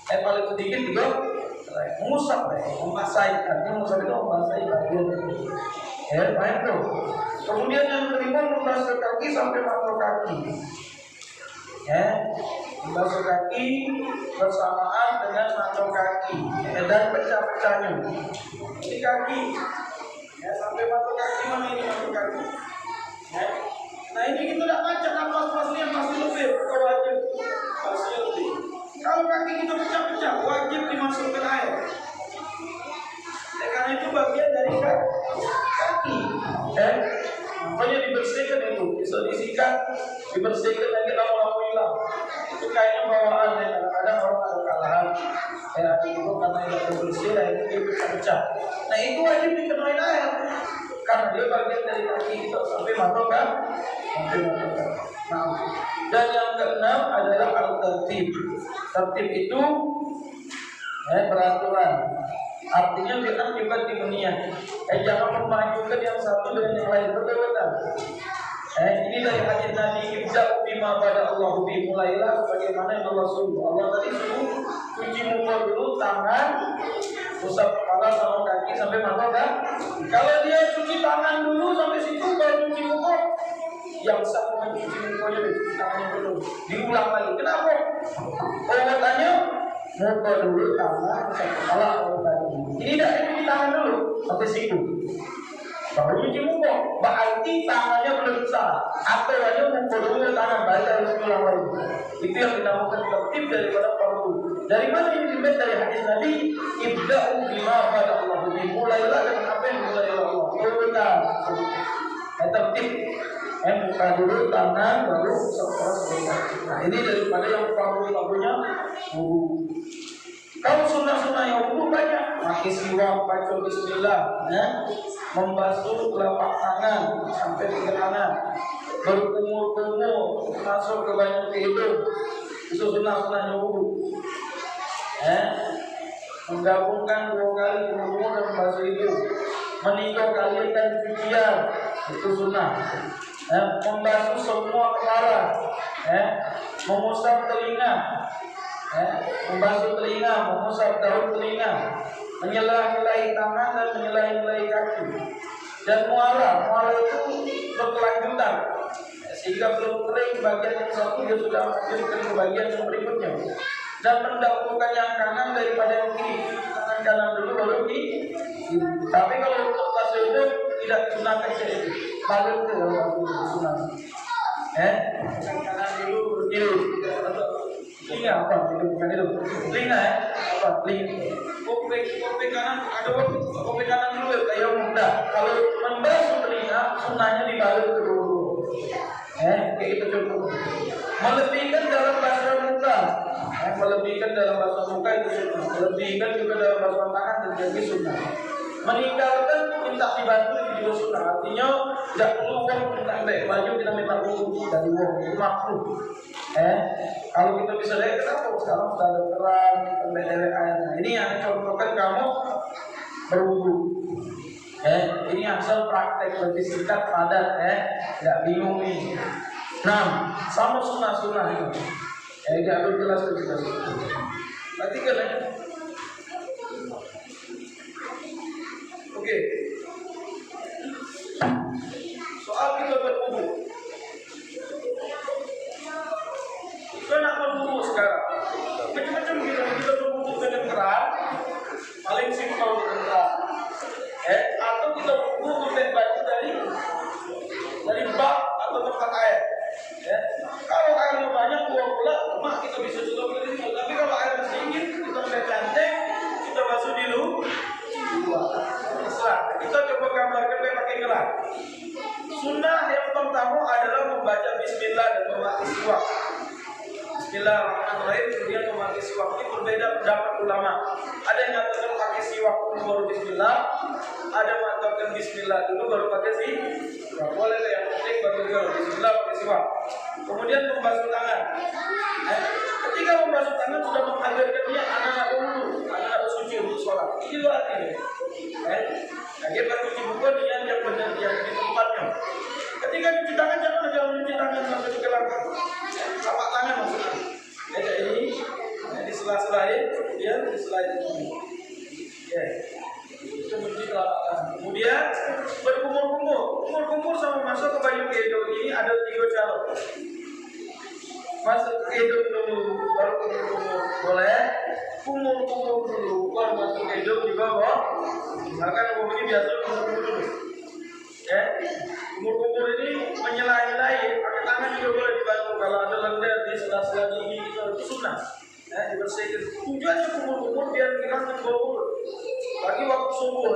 Paling sedikit juga mengusap, membasahi. Artinya mengusap itu membasahi bagian. Baik tuh. Kemudian yang kelima membasuh kaki sampai mata kaki. Membasuh kaki bersamaan dengan mata kaki dan pecah-pecahnya. Ini kaki, sampai mata kaki mana ini mata kaki? Nah ini kita tidak baca nafas pasnya masih lebih, wajib masih lebih. Kalau kaki kita pecah-pecah, wajib dimasukkan air. Karena itu bagian dari kaki. Makanya dibersihkan itu, bisa disikat, dibersihkan lagi lama-lama hilang. Itu kayaknya bawaan ya, kadang-kadang orang ada kalahan. Itu karena tidak bersih, itu dia pecah-pecah. Nah itu wajib dikenain air, karena dia bagian dari kaki kita sampai mata kan. Nah, dan yang keenam adalah al-tertib. Tertib itu peraturan. Artinya kita juga dimeniat. Jangan memajukan yang satu dengan yang lain, betul-betul. Ini dari hadis Nabi Ibda'u bima pada Allah, mulailah bagaimana yang Allah suruh. Allah tadi suruh cuci muka dulu, tangan, usap kepala sama kaki sampai mata kan. Kalau dia cuci tangan dulu sampai situ baru cuci muka, yang sah dengan cuci mukanya cuci tangannya dulu. Diulang lagi. Kenapa? Katanya muka dulu, tangan, usap kepala, sama kaki. Ini tidak, ini di tangan dulu sampai situ. Baru cuci muka, berarti tangannya belum sah. Atau hanya mengkodongnya tangan baca Bismillahirrahmanirrahim. Itu yang dinamakan tertib daripada fardu. Dari mana ini diambil? Dari hadis Nabi, ibda'u bima bada'allahu bi. Mulailah dengan apa yang dimulai oleh Allah. Benar. Tertib. Buka dulu tangan, lalu setelah. Nah ini daripada yang fardu-fardunya wudu. Kalau sunnah-sunnah yang wudu banyak, pakai siwak, baca Bismillah, membasuh telapak tangan sampai ke tangan, berkumur-kumur masuk ke banyak ke hidung, itu sunnah-sunnah yang wudu. Menggabungkan 2 kali kumur dan membasuh hidung, meninjau kalikan cucian, itu sunnah. Membasuh semua kepala, mengusap telinga, membasuh telinga, mengusap daun telinga, menyelah-nyelahi tangan dan menyelah-nyelahi kaki, dan muara itu berkelanjutan sehingga belum kering bagian yang satu dia sudah lanjutkan ke bagian yang berikutnya, dan mendahulukan yang kanan daripada yang kiri, tangan kanan dulu baru kiri. Tapi kalau untuk basuh itu tidak disunahkan itu, balik ke dalam basuh sunah. Tangan kanan dulu baru kiri. Telinga apa? Itu bukan itu. Telinga apa? Telinga. Kopi kanan ada kopi kanan dulu kayak mudah. Kalau membasuh telinga sunahnya dibalik dulu. Kayak itu cukup. Melebihkan dalam basuh muka. Melebihkan dalam basuh muka itu sunnah. Melebihkan juga dalam basuh tangan dan kaki sunnah. Meninggalkan minta dibantu itu juga sunnah. Artinya tidak perlu minta baik baju kita minta dari itu makruh. Kalau kita bisa lihat kenapa sekarang sudah ada keran, dari air. Ini yang contohkan kamu berwudu. Ini asal praktek lebih singkat padat, nggak bingung nih. Nah, sama sunnah itu. Nggak perlu jelas kita. Perhatikan ya. Oke. Soal kita berwudu. Kita nak berwudu sekarang. Macam-macam kita berwudu dengan keran. Paling simpel dengan keran. Atau kita berwudu dengan baju dari bak atau tempat air. Kalau airnya banyak buang pula, mak kita bisa juga beli itu. Tapi kalau air sedikit, kita pakai cantik, kita basuh dulu. Kita coba gambarkan pakai keran. Sunnah yang pertama adalah membaca Bismillah dan memakai siwak. Bismillahirrahmanirrahim, kemudian memakai siwak. Ini berbeda pendapat ulama. Ada yang mengatakan pakai siwak baru Bismillah, ada yang mengatakan Bismillah dulu baru pakai siwak. Boleh yang penting baru Bismillah pakai siwak. Kemudian membasuh tangan. Ketika membasuh tangan sudah menghadirkan dia anak-anak dulu, anak-anak suci untuk sholat. Ini luar ini. Dia bercuci muka dengan yang benar yang di tempatnya. Ketika cuci tangan jangan mencuci tangan langsung ke belakang. Telapak tangan maksudnya. Ini di sela-sela kemudian di sela ini. Itu mencuci telapak tangan. Kemudian berkumur sama masuk ke baju hidung ini ada 3 cara. Masuk ke hidung dulu, baru kumur. Boleh? Kumur dulu, baru masuk ke hidung di bawah. Misalkan kumur ini biasa kumur dulu. Kumur ini menyela-nyelai, pakai tangan juga boleh dibantu. Kalau ada lendir di sela-sela gigi itu sunnah. Dibersihkan. Tujuannya kumur biar hilangkan bau mulut. Bagi waktu subuh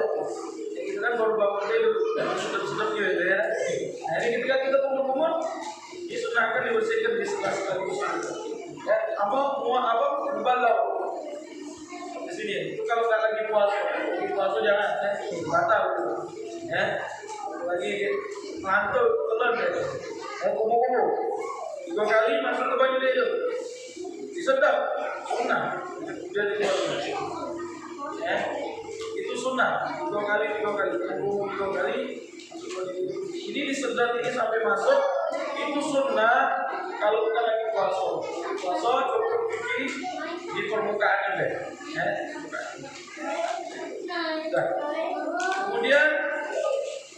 itu kan baru bangun tidur, sedap-sedap gitu ya. Nah ini ketika kita kumur disunahkan dibersihkan di sela-sela gigi. Balau di sini. Itu kalau nggak lagi puasa jangan, batal gitu. Lagi ngantuk, telan deh. Kumur 3 kali masuk ke baju dia itu. Disedap, sunnah. Udah dikeluarin. Itu sunnah. 3 kali. Kumur 3 kali. Ini disedap ini sampai masuk. Itu sunnah. Kalau kita lagi puasa cukup cuci di permukaan deh. Kemudian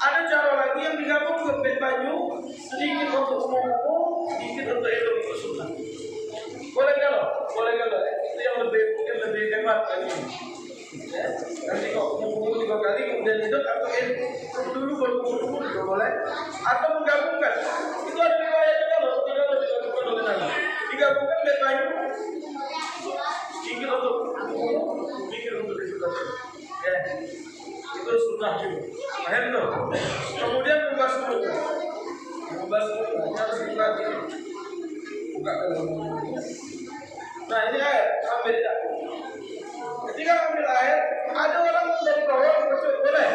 ada cara lagi yang digabung ke baju, sedikit untuk kumur, sedikit untuk hidung, itu sunnah. Boleh kalau itu yang mungkin lebih hemat lagi. Nanti kok kumur 3 kali kemudian itu atau dulu berkumpul juga boleh, atau menggabungkan. Itu ada riwayatnya kalau digabungkan dengan Nabi. Digabungkan biar banyak sedikit untuk disebutkan. Ya, itu sunnah juga. Paham tuh? Kemudian membahas mulut harus buka ini. Buka kalau nah ini air, ambil tidak? Ketika ambil air, ada orang dari bawah bocor boleh.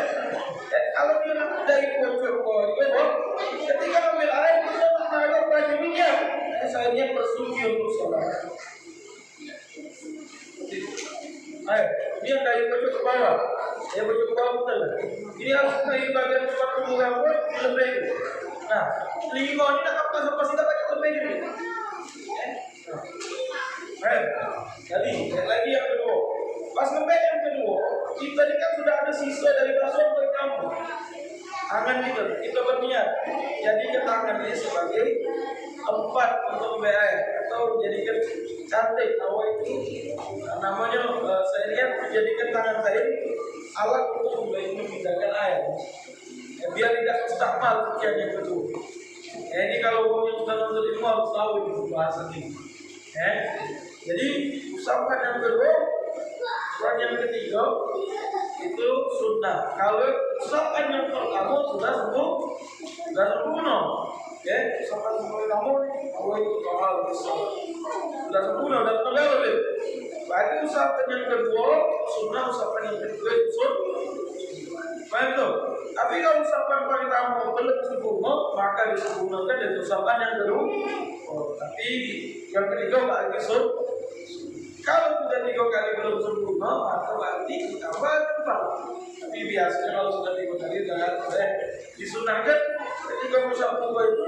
Kalau dia dari bocor bawah, ketika ambil air dia mengalir baju minyak, sayangnya bersuci untuk sholat. Air, dia dari bocor ke bawah, dia bocor ke bawah betul. Ini harus dari bagian tempat kemudian pun lebih. Nah, lima ini nak apa kita pakai lebih ini. Jadi lagi yang kedua, pas lembek yang kedua, kita ini kan sudah ada sisa dari basuhan dari kamu. Tangan kita berniat, jadikan tangan ini sebagai tempat untuk lembek air atau jadikan cantik awal itu. Namanya saya lihat jadikan tangan saya alat untuk memindahkan air. Biar tidak mustakmal sekian yang kedua. Ini kalau yang sudah nonton ilmu harus tahu itu bahasa ini. Jadi usapan yang kedua, usapan yang ketiga itu sunnah. Kalau usapan yang pertama sudah sempurna. Usapan pertama awal itu soal sudah sempurna dan terlalu. Bagi usapan yang kedua, sunnah usapan yang kedua itu sunnah. Paham tuh? Tapi kalau usapan pertama belum sempurna, maka disempurnakan dari usapan yang kedua. Tapi yang ketiga bagi sunnah. Kalau sudah 3 kali belum sempurna, maka berarti ditambah kurang. Tapi biasanya kalau sudah 3 kali jangan boleh disunahkan. Ketika sempurna itu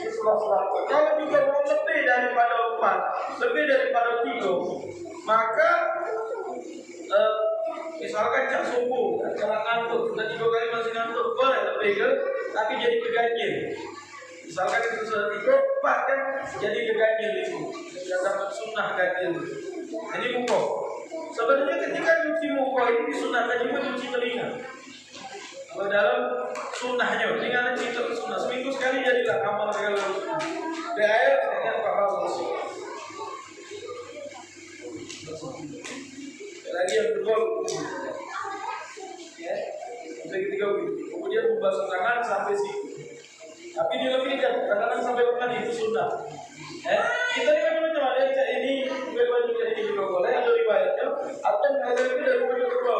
setelah. Kalau juga mau lebih daripada 4, lebih daripada 3, maka misalkan jam subuh, jangan ngantuk, sudah 3 kali masih ngantuk, boleh lebih ke, tapi jadi keganjil. Misalkan itu sudah 3, 4 kan jadi keganjil itu, tidak dapat sunnah ganjil. Ini muka. Sebenarnya ketika cuci muka ini disunahkan juga cuci telinga. Kalau dalam sunnahnya, tinggal cuci sunnah seminggu sekali jadilah amal segala sunnah. Di air dengan pahala bersih. Lagi yang kedua, ya, sampai ketiga kemudian membasuh tangan sampai siku. Tapi dilebihkan, tangan sampai kaki itu sunnah. Kita ini macam ada ini baju ini juga boleh atau riwayatnya atau ada itu dari baju kedua.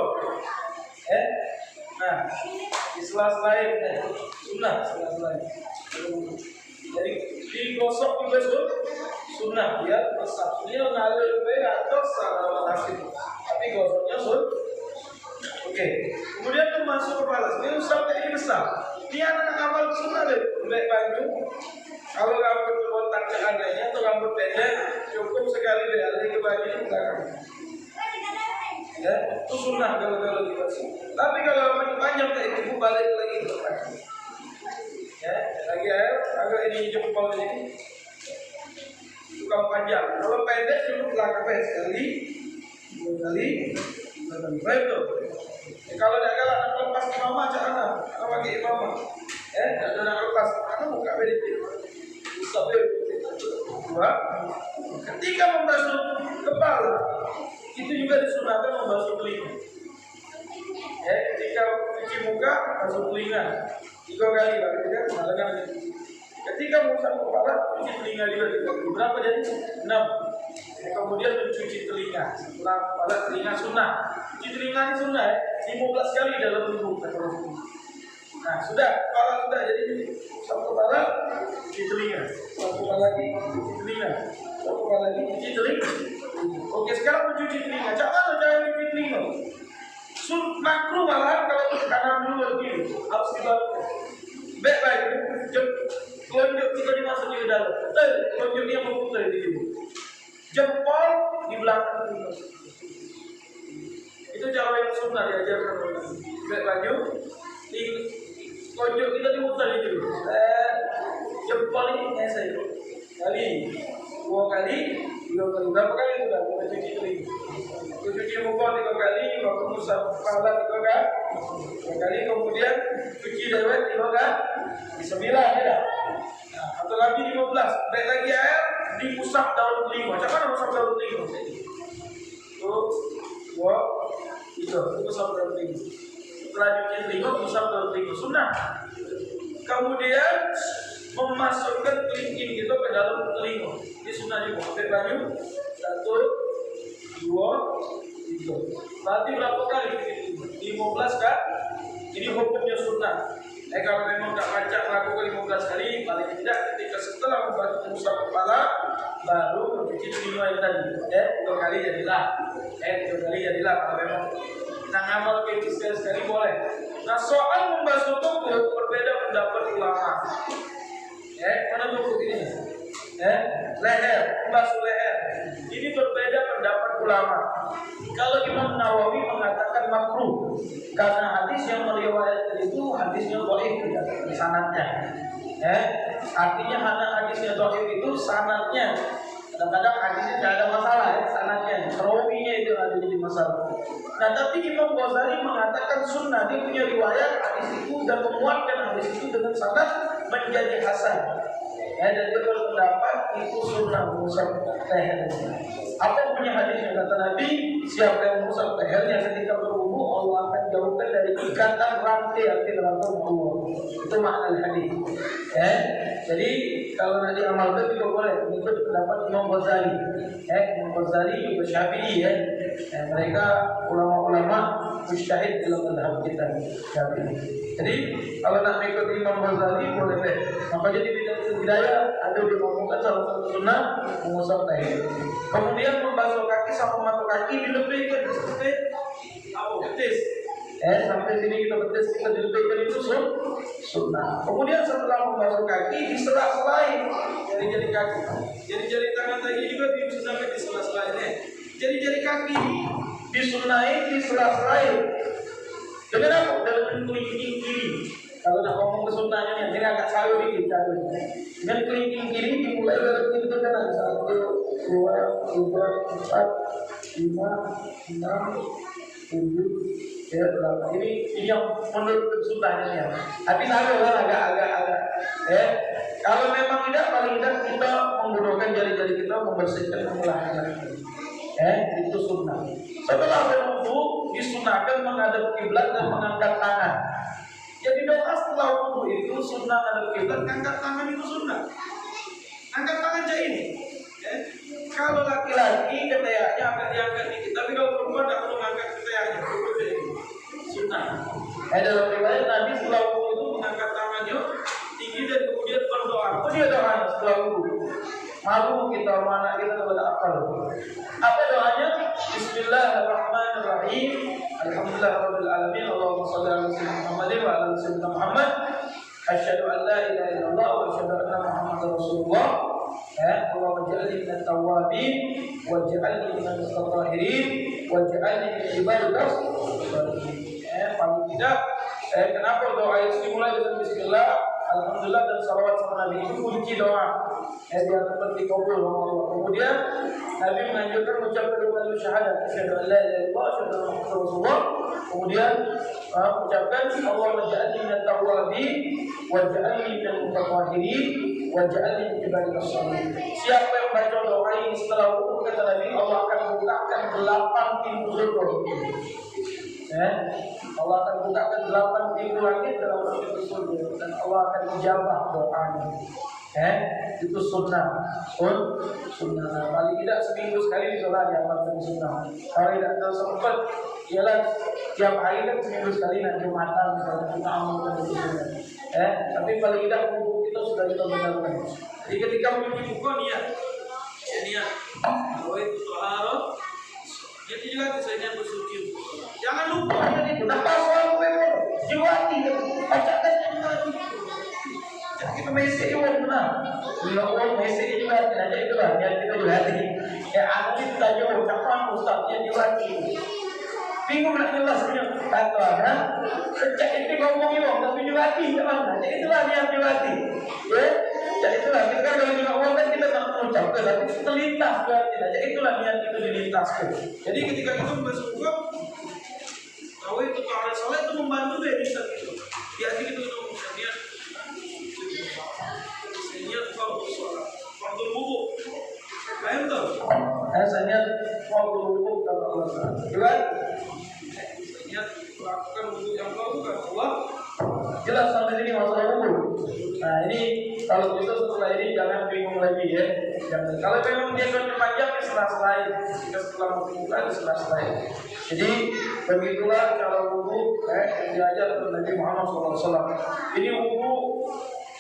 Nah, di sela-selain sunnah, sela-selain. Jadi digosok juga sunnah dia besar. Dia mengalir lebih atau salah nasib. Tapi gosoknya Oke. Kemudian masuk kepala. Ini sampai ini besar. Dia anak amal sunnah deh. Baik baju. Kalau rambut botak seadanya atau rambut pendek cukup sekali beralih ke baju di belakang. Ya, itu sunnah kalau dibasuh. Tapi kalau rambut panjang kayak itu balik lagi ke belakang. Ya, lagi air agak ini jempol ini. Tukang panjang. Kalau pendek cukup belakang sekali, 2 kali. Baik tuh. Kalau tidak kalah anak lepas imamah aja anak pakai imamah. Ada anak lepas, anak buka beda. Sampai dua. Ketika membasuh kepala, itu juga disunahkan membasuh telinga. Ketika cuci muka, basuh telinga 3 kali, berarti kan malah. Ketika membasuh kepala, cuci telinga juga 3 kali. Berapa jadi? 6. Kemudian mencuci telinga. Setelah kepala telinga sunnah. Cuci telinga ini sunnah 15 kali dalam tubuh. Nah sudah, kepala sudah jadi satu kepala cuci telinga, satu kepala lagi cuci telinga, satu kepala lagi cuci telinga. Oke, sekarang mencuci telinga. Cara cuci telinga. Makruh malahan kalau kanan dulu begini, harus dibalikkan. Baik, telunjuk kita dimasukin ke dalam. Telunjuknya memutar di sini. Jempol di belakang. Itu cara yang sunnah diajarkan oleh Baik baju di telunjuk kita dimutar di sini. Jempol ini saya kali 2 kali, 3 kali. Berapa kali sudah cuci telinga? Itu cuci muka 3 kali, baru musab kepala 3 kali, kemudian cuci dewek 3 kali, 9 ya. Nah, atau lagi 15, baik lagi air diusap daun telinga. Macam mana usap daun telinga? Tuh, 2, 3, usap daun telinga. Setelah cuci telinga, usap daun telinga. Sunnah. Kemudian memasukkan kelingking itu ke dalam telinga. Ini sunnah juga. Pakai baju 1, 2, 3. Berarti berapa kali? 15 kan? Ini hukumnya sunnah. Kalau memang tak baca lakukan 15 kali, paling tidak ketika setelah mengusap kepala baru mencuci telinga yang tadi. 2 kali jadilah. 2 kali jadilah kalau memang kita ngamal ke sekali boleh. Nah, soal membasuh tubuh berbeda pendapat ulama. Mana tubuh ini? Leher, membasuh leher. Ini berbeda pendapat ulama. Kalau Imam Nawawi mengatakan makruh karena hadis yang meriwayatkan itu hadisnya dhaif di sanadnya. Artinya karena hadisnya dhaif itu sanadnya. Kadang-kadang hadisnya tidak ada masalah sanadnya, rawinya itu ada jadi masalah. Nah, tapi Imam Ghazali mengatakan sunnah, dia punya riwayat hadis itu dan memuatkan hadis itu dengan sanad menjadi hasan. Dan dia berpendapat itu sunnah mengusap leher. Apa punya hadisnya kata Nabi, siapa yang mengusap lehernya ketika berwudu Allah akan jauhkan dari ikatan rantai api neraka Allah. Itu makna hadis. Jadi kalau nanti amalkan juga boleh mengikut pendapat Imam Ghazali. Imam Ghazali juga Syafi'i mereka ulama-ulama mujtahid dalam mazhab kita Syafi'i. Jadi kalau nak mengikut Imam Ghazali boleh. Makanya di bidang budaya ada dimaksudkan salah satu sunnah mengusap leher. Kemudian membasuh kaki sama mata kaki dilebihkan seperti betis. Sampai sini kita betis, kita dilebihkan itu sunnah. Kemudian setelah membasuh kaki disela-selain jari-jari kaki. Jari-jari tangan tadi juga disunahkan disela-selain. Jari-jari kaki disunahi disela-selain. Dengan apa? Dengan kelingking kiri. Kalau nak ngomong kesunahannya, ini agak salah dikit. Dengan kelingking kiri dimulai dari pintu kanan 1, 2, 3, 4, 5, 6, 7, 8. Ini yang menurut kesunahannya. Tapi tahu lah agak. Kalau memang tidak, paling tidak kita menggunakan jari-jari kita membersihkan kemulahan. Itu sunnah. Setelah berwudu disunahkan menghadap kiblat dan mengangkat tangan. Jadi doa setelah wudu itu sunnah menghadap kiblat, angkat tangan itu sunnah. Angkat tangan aja ini. Kalau laki-laki ketayaknya agak diangkat dikit, tapi kalau perempuan tidak perlu mengangkat ketayaknya, sunnah. Dalam riwayat Nabi setelah wudu itu mengangkat tangannya tinggi dan kemudian berdoa. Apa dia doa setelah wudu? Malu kita mana kita kepada akal. Apa doanya? Bismillahirrahmanirrahim. Alhamdulillahirabbil alamin. Allahumma shalli ala sayyidina Muhammadin wa ala sayyidina Muhammad. Asyhadu an la ilaha illallah wa asyhadu anna Muhammadar Rasulullah. Allahumma ij'alni minat tawwabin waj'alni minal mutatahhirin waj'alni min ibadikas sholihin. Paling tidak kenapa doa itu dimulai dengan bismillah, alhamdulillah dan salawat sama Nabi itu kunci doa. Dia seperti kabul Allah. Kemudian Nabi menganjurkan mengucapkan kalimat syahadat asyhadu an la ilaha illallah wa asyhadu anna Muhammadar Rasulullah. Kemudian ucapkan Allahumma ja'alni minat tawwabin waj'alni minal mutatahhirin waj'alni min ibadikas sholihin. Siapa yang baca doa ini setelah wudu kata Nabi, Allah akan bukakan 8 pintu surga. Allah akan bukakan 8 pintu langit dalam pintu surga dan Allah akan ijabah doanya. Itu sunnah. Sunnah. Paling tidak seminggu sekali sholat diamalkan sunnah. Kalau tidak sempat, ialah tiap hari kan seminggu sekali nanti Jumatan misalnya kita amalkan itu sunnah. Tapi paling tidak wudu kita sudah kita benarkan. Jadi ketika mencuci muka niat. Kalau itu taharah, jadi juga misalnya bersuci. Jangan lupa itu. Kenapa soal jiwati? Bacakan jiwati. Kita mesej juga benar. Beliau mesej juga tidak ada itulah yang kita jiwati. Aku itu tanya ucapan ustaznya jiwati. Bingung nak jelasnya kata cek itu ngomong tapi jiwati jangan. Itulah yang jiwati. Ya itulah kita kan kalau juga uang kan kita tak mengucap, tapi terlintas berarti. Ya itulah niat itu dilintaskan. Jadi ketika itu bersyukur, tahu itu kalau sholat itu membantu dia bisa gitu. Ya gitu itu niat. Niat kalau sholat, waktu wudhu, paham tuh? Saya niat waktu wudhu kata Allah. Juga, niat melakukan wudhu yang baru kan Allah. Jelas sampai sini masalah wudhu. Nah ini kalau bisa setelah ini jangan bingung lagi ya. Jangan. Kalau memang dia panjang di sela-selain, jika setelah membuka di sela-selain. Jadi begitulah cara wudhu yang diajar oleh Nabi Muhammad SAW. Ini wudhu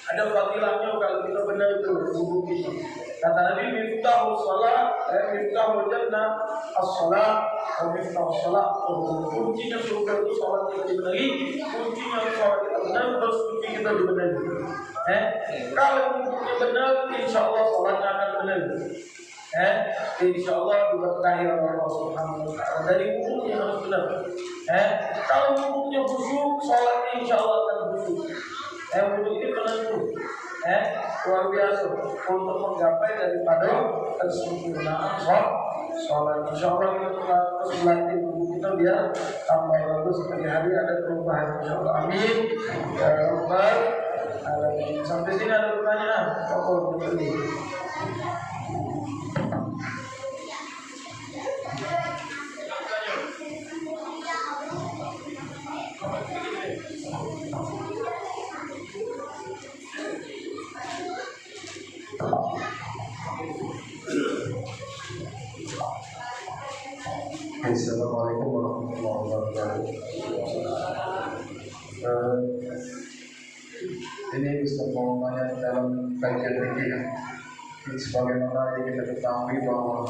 ada fadilahnya kalau kita benar itu wudhu kita. Kata Nabi miftahul salat, miftahul jannah as-salat, miftahul salat. Kuncinya surga itu salat kita dibenahi, kuncinya salat kita benar, terus kunci kita dibenahi. Kalau wudhunya benar, insya Allah salatnya akan benar. Insya Allah diberkahi oleh Allah Subhanahu Wa Taala. Dari wudhunya harus benar. Kalau wudhunya khusyuk, salatnya insya Allah akan khusyuk. Wudhu ini penentu. Luar biasa untuk menggapai daripada kesempurnaan sholat. Insya Allah kita terus melatih wudhu kita biar tambah bagus. Setiap hari ada perubahan. Insya Allah. Amin. Ya Rabbal Alamin. Sampai sini ada pertanyaan? Apa betul? Assalamualaikum warahmatullahi wabarakatuh. Ini bisa mau tanya dalam kajian ini ya. Sebagaimana yang kita ketahui bahwa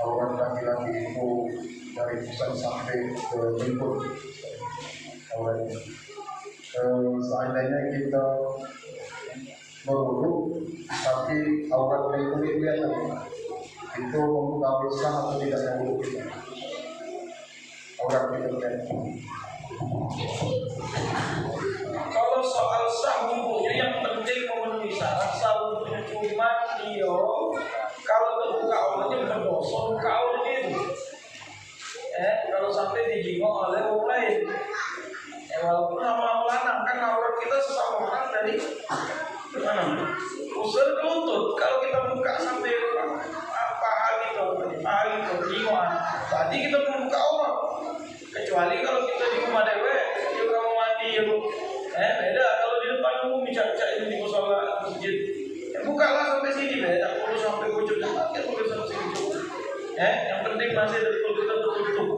aurat laki-laki itu dari pusat sampai ke lingkup auratnya. Seandainya kita berwudu tapi aurat lingkup itu itu membuka besar atau tidak membuka kita? Aurat lingkup Kalau soal sah wudhunya yang penting memenuhi syarat sah wudhunya cuma dia kalau terbuka auratnya berdosa buka auratnya itu. Kalau sampai dijingok oleh orang lain, walaupun sama lanang kan aurat kita sesama orang dari mana? Usul ke lutut. Kalau kita buka sampai paha gitu, jingok, berarti kita membuka aurat. Kecuali kalau kita di rumah dewe, kita mau mandi ya bu. Beda kalau di depan umum bicara itu di musola masjid. Bukalah sampai sini beda. Kalau sampai ujung tempat kan boleh sampai sini cukup. Yang penting masih betul kita tertutup.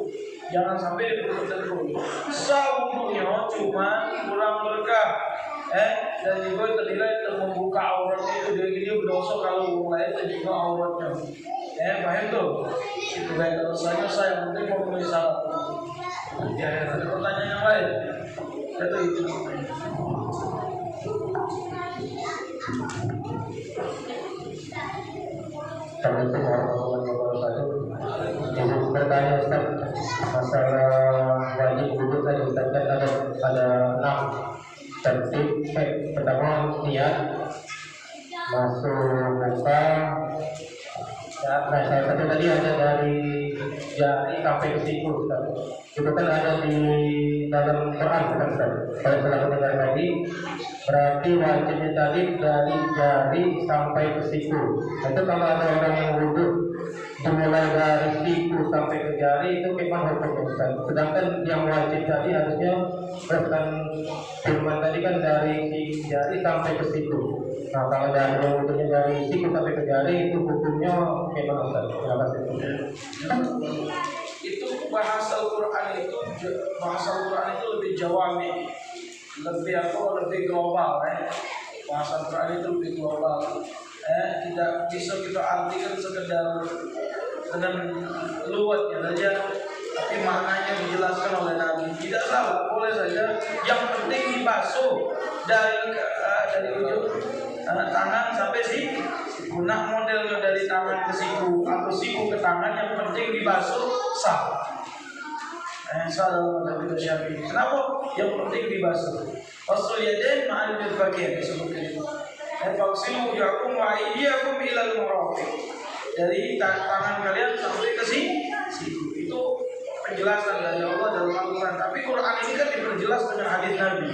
Jangan sampai diperlukan. Wudhunya cuma kurang berkah. Dan juga terdiri membuka auratnya itu dia berdosa kalau mulai terjadi auratnya. Paham tuh? Itu baik kalau saya penting memenuhi syarat. Ya, ada pertanyaan yang lain. Itu. Assalamualaikum warahmatullahi wabarakatuh. Izin bertanya Ustaz, masalah wajib wudhu tadi Ustaz kan ada 6 tertib. Pertama niat, masuk muka. Nah, salah satu tadi ada dari jari sampai ke siku Ustaz. Itu kan ada di dalam Quran Ustaz. Kalau salah dengar tadi berarti wajibnya tadi dari jari sampai ke siku. Itu kalau ada orang yang wudhu dimulai dari siku sampai ke jari itu memang hukumnya Ustaz. Sedangkan yang wajib tadi harusnya berdasarkan firman tadi kan dari jari sampai ke siku. Nah kalau dari wudhunya dari siku sampai ke jari itu hukumnya memang Ustaz. Terima kasih. Itu bahasa Al-Quran itu lebih jawami, lebih global. Bahasa Al-Quran itu lebih global. Tidak bisa kita artikan sekedar dengan luwatnya saja, tapi maknanya dijelaskan oleh Nabi. Tidak salah, boleh saja. Yang penting dibasuh dari ujung tangan sampai siku. Guna modelnya dari tangan ke siku atau siku ke tangan, yang penting dibasuh sah. Salah Nabi Syafi'i. Kenapa? Yang penting dibasuh. Wasul yadain ma'al mirfaqain disebutkan itu. Faghsilu wujuhakum wa aydiyakum ilal marafiq. Dari tangan kalian sampai ke sini. Itu penjelasan dari Allah dalam Al-Quran. Tapi Quran ini kan diperjelas dengan hadis Nabi,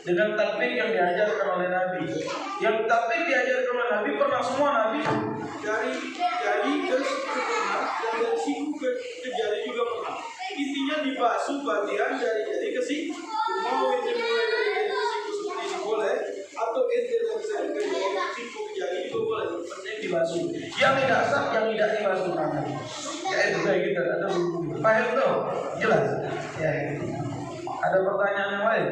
dengan tatbik yang diajarkan oleh Nabi. Yang tatbik diajarkan oleh Nabi pernah semua Nabi dari jari ke siku pernah, dan dari siku ke jari juga pernah. Intinya dibasuh bagian dari jari ke siku. Mau ini mulai dari jari ke siku seperti ini boleh, atau ente dari siku ke jari juga boleh. Penting dibasuh. Yang tidak sah, yang tidak dibasuh tangan. Ya itu kayak gitu. Ada paham tuh? Jelas. Ya. Ada pertanyaan yang lain?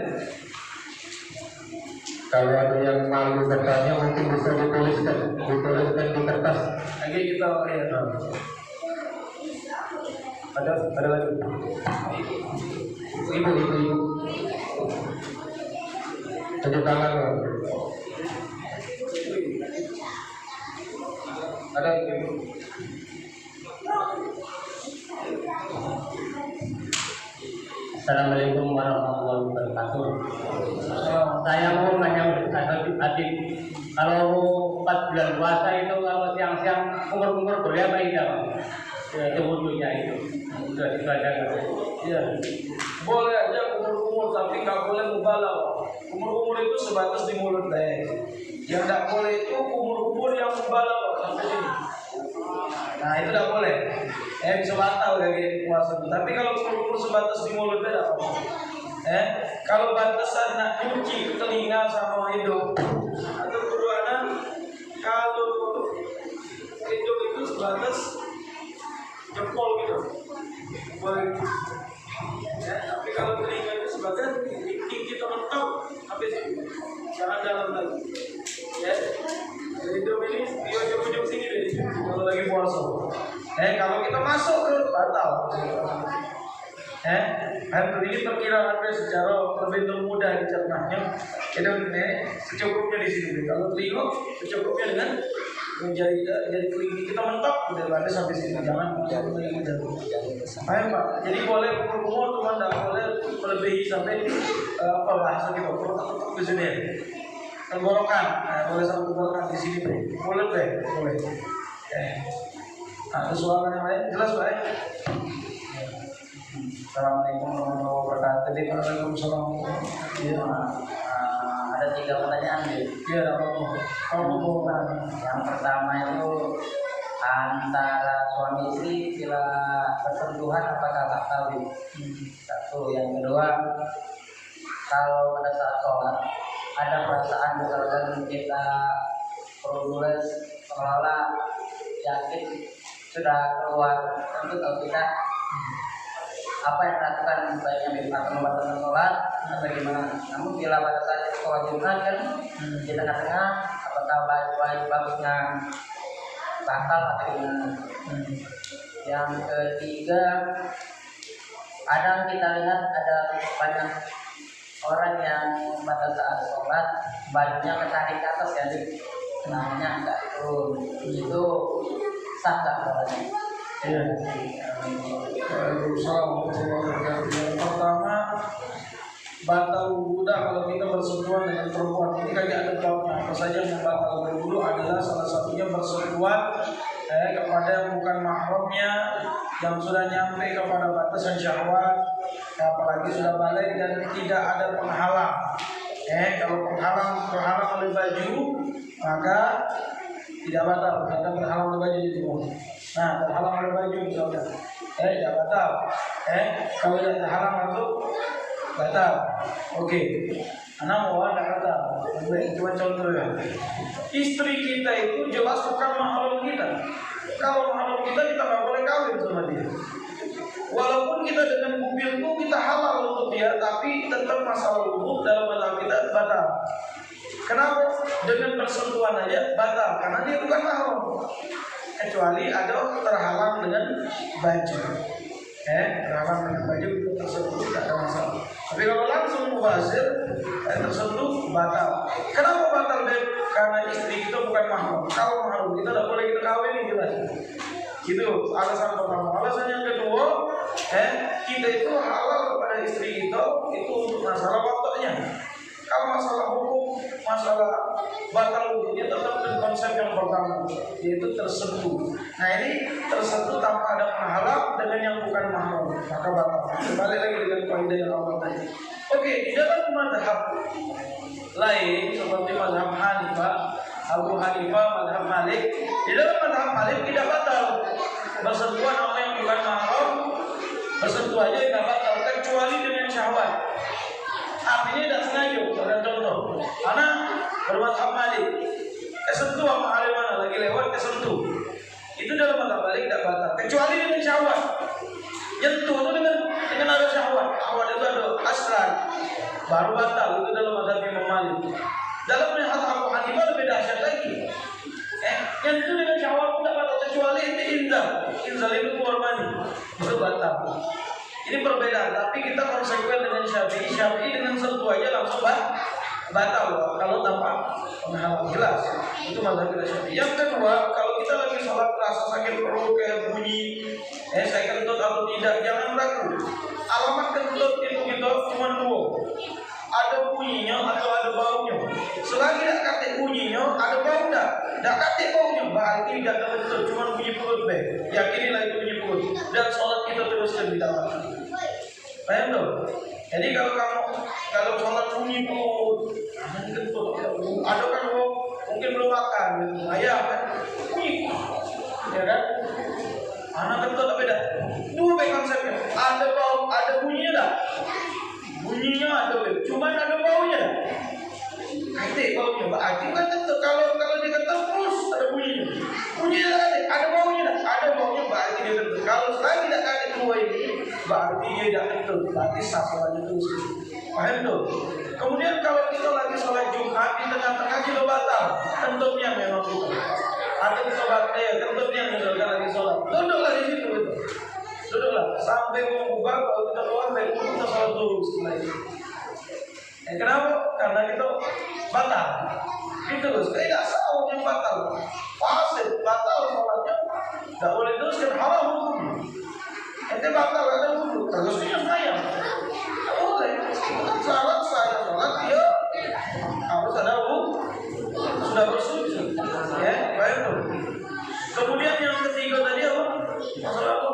Kalau ada yang malu bertanya mungkin bisa dituliskan di kertas. Lagi kita lihat. Ada lagi. Ibu. Tunjuk tangan. Ada ibu. Assalamualaikum warahmatullahi wabarakatuh. Saya mau nanya adik, kalau 4 bulan puasa itu kalau siang-siang umur boleh apa tidak? Itu wudhunya itu sudah dibacakan. Iya, boleh aja umur, tapi nggak boleh mubalah. Umur itu sebatas di mulut deh. Yang nggak boleh itu umur yang mubalah sampai sini. Nah itu nggak boleh. Bisa batal kayak puasa. Tapi kalau umur sebatas di mulut deh apa? Kalau batasan nak cuci telinga sama hidung atau keduanya, kalau hidung itu sebatas jempol gitu, boleh. Tapi kalau telinga itu sebatas kita mentok habis itu, jangan dalam lagi. Hidung ini di ujung sini deh, kalau lagi puasa. Kalau kita masuk ke batal. Ini perkiraan secara lebih mudah dicernanya. Hidung ini secukupnya di sini. Kalau telinga secukupnya dengan menjadi telinga kita mentok udah ada sampai sini, jangan lebih jauh. Ayo Pak, jadi boleh umur cuma tidak boleh melebihi sampai apa bahasa kita ke sini. Tenggorokan, boleh sampai tenggorokan di sini boleh boleh. Ada suara yang lain jelas Pak? Assalamualaikum warahmatullahi wabarakatuh. Waalaikumsalam. Iya, ada 3 pertanyaan nih. Iya, Yang pertama itu antara suami istri bila bersentuhan apakah batal? Satu. Yang kedua, kalau pada saat sholat ada perasaan misalkan kita progres seolah yakin sudah keluar, tentu kalau kita apa yang dilakukan baiknya akan membatalkan sholat atau gimana. Namun bila pada saat sholat Jumat kan di tengah-tengah apakah bagusnya batal atau gimana. Yang ketiga, kadang kita lihat ada banyak orang yang pada saat sholat bajunya ketarik ke atas, jadi namanya nggak turun, itu sah nggak sholatnya? Iya. Yang pertama, batal wudu kalau kita bersentuhan dengan perempuan. Ini kayak ada jawabnya. Apa saja yang batal berwudu adalah salah satunya bersentuhan kepada yang bukan mahramnya, yang sudah nyampe kepada batasan syahwat, apalagi sudah balik dan tidak ada penghalang. Kalau terhalang oleh baju, maka tidak batal. Karena terhalang oleh baju itu. Nah, terhalang oleh baju misalnya, tidak batal. Kalau tidak terhalang masuk, batal. Oke. Anak mau ada kata, cuma contoh ya. Istri kita itu jelas bukan mahram kita. Kalau mahram kita nggak boleh kawin sama dia. Walaupun kita dengan mobilku kita halal untuk dia, tapi tetap masalah wudu dalam mazhab kita batal. Kenapa? Dengan bersentuhan aja batal, karena dia bukan mahram. Kecuali ada terhalang dengan baju. Terhalang dengan baju tersentuh tidak ada masalah. Tapi kalau langsung mubazir tersentuh batal. Kenapa batal? Karena istri kita bukan mahram. Kalau mahram kita tidak boleh kita kawin, jelas. Itu alasan pertama. Alasan yang kedua, kita itu halal kepada istri kita itu untuk masalah waktunya. Kalau masalah hukum, masalah batal wudhunya tetap dengan konsep yang pertama, yaitu tersentuh. Nah ini tersentuh tanpa ada mahram dengan yang bukan mahram, maka batal. Balik lagi dengan kaidah yang awal tadi. Oke, di dalam mazhab lain seperti mazhab Hanifah, Abu Hanifah, mazhab Malik, di dalam mazhab Malik tidak batal bersentuhan sama yang bukan mahram, bersentuh aja tidak batal kecuali dengan syahwat. Artinya tidak sengaja. Ada contoh, karena bermazhab Malik kesentuh sama hal mana lagi lewat kesentuh, itu dalam mazhab Malik tidak batal kecuali dengan syahwat. Nyentuh itu dengan ada syahwat, syahwat itu ada asran, baru batal. Itu dalam mazhab Imam Malik. Dalam mazhab Abu Hanifah lebih dahsyat lagi. Nyentuh dengan syahwat tidak batal kecuali itu inzal itu keluar mani, itu batal. Ini perbedaan, tapi kita konsekuen dengan Syafi'i dengan sentuh aja langsung batal kalau tanpa penghalang, jelas. Itu mazhab kita Syafi'i. Yang kedua, kalau kita lagi sholat rasa sakit perut kayak bunyi, saya kentut atau tidak, jangan ragu. Alamat kentut itu kita cuma dua, ada bunyinya atau ada baunya. Selagi tidak kate bunyinya, ada bau tidak kate baunya, berarti tidak kentut, cuma bunyi perut be. Yakinilah itu bunyi perut, dan sholat kita teruskan di dalam. Paham dong? Jadi kalau sholat bunyi perut, kentut, ada kan mungkin belum makan, gitu. Ayam kan bunyi, ya kan? Anak kentut beda. Dua baik konsepnya. Ada bau, ada bunyinya dah. Bunyinya ada, cuma ada baunya. Ada baunya, berarti kan kentut. Kalau dia kentut terus ada bunyinya. Bunyinya ada baunya dah. Ada baunya berarti dia kentut. Kalau selagi tidak ada dua ini, berarti dia tidak kentut. Berarti sah sholatnya terus. Paham tuh? Kemudian kalau kita lagi sholat Jumat di tengah-tengah kita batal, kentutnya memang itu. Atau sholat kentutnya misalkan lagi sholat, duduklah di situ itu. Duduklah sampai mengubah, kalau kita keluar baik kita sholat dulu setelah itu. Kenapa? Karena kita batal. Itu loh, tidak sahur yang batal. Fasid, batal sholatnya. Tidak boleh teruskan, haram hukumnya. Ente batal ada wudhu, terusnya sayang. Tidak boleh. Syarat saya sholat dia harus ada wudhu, sudah bersuci. Ya, baik tuh. Kemudian yang ketiga tadi apa? Masalah apa?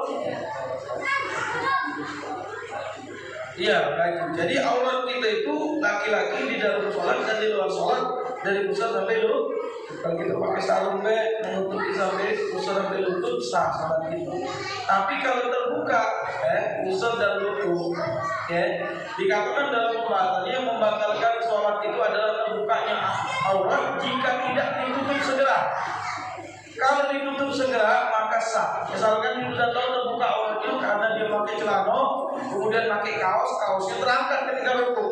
Iya, baik. Jadi aurat kita itu laki-laki di dalam sholat dan di luar sholat, dari pusat sampai lutut. Kalau kita pakai sarung menutupi sampai pusat sampai lutut, sah sholat kita. Tapi kalau terbuka, pusat dan lutut, dikatakan dalam pembahasannya yang membatalkan sholat itu adalah terbukanya aurat jika tidak ditutup segera. Kalau ditutup segera maka sah. Misalkan dia sudah tahu terbuka auratnya karena dia pakai celana, kemudian pakai kaosnya terangkat ketika rukuk.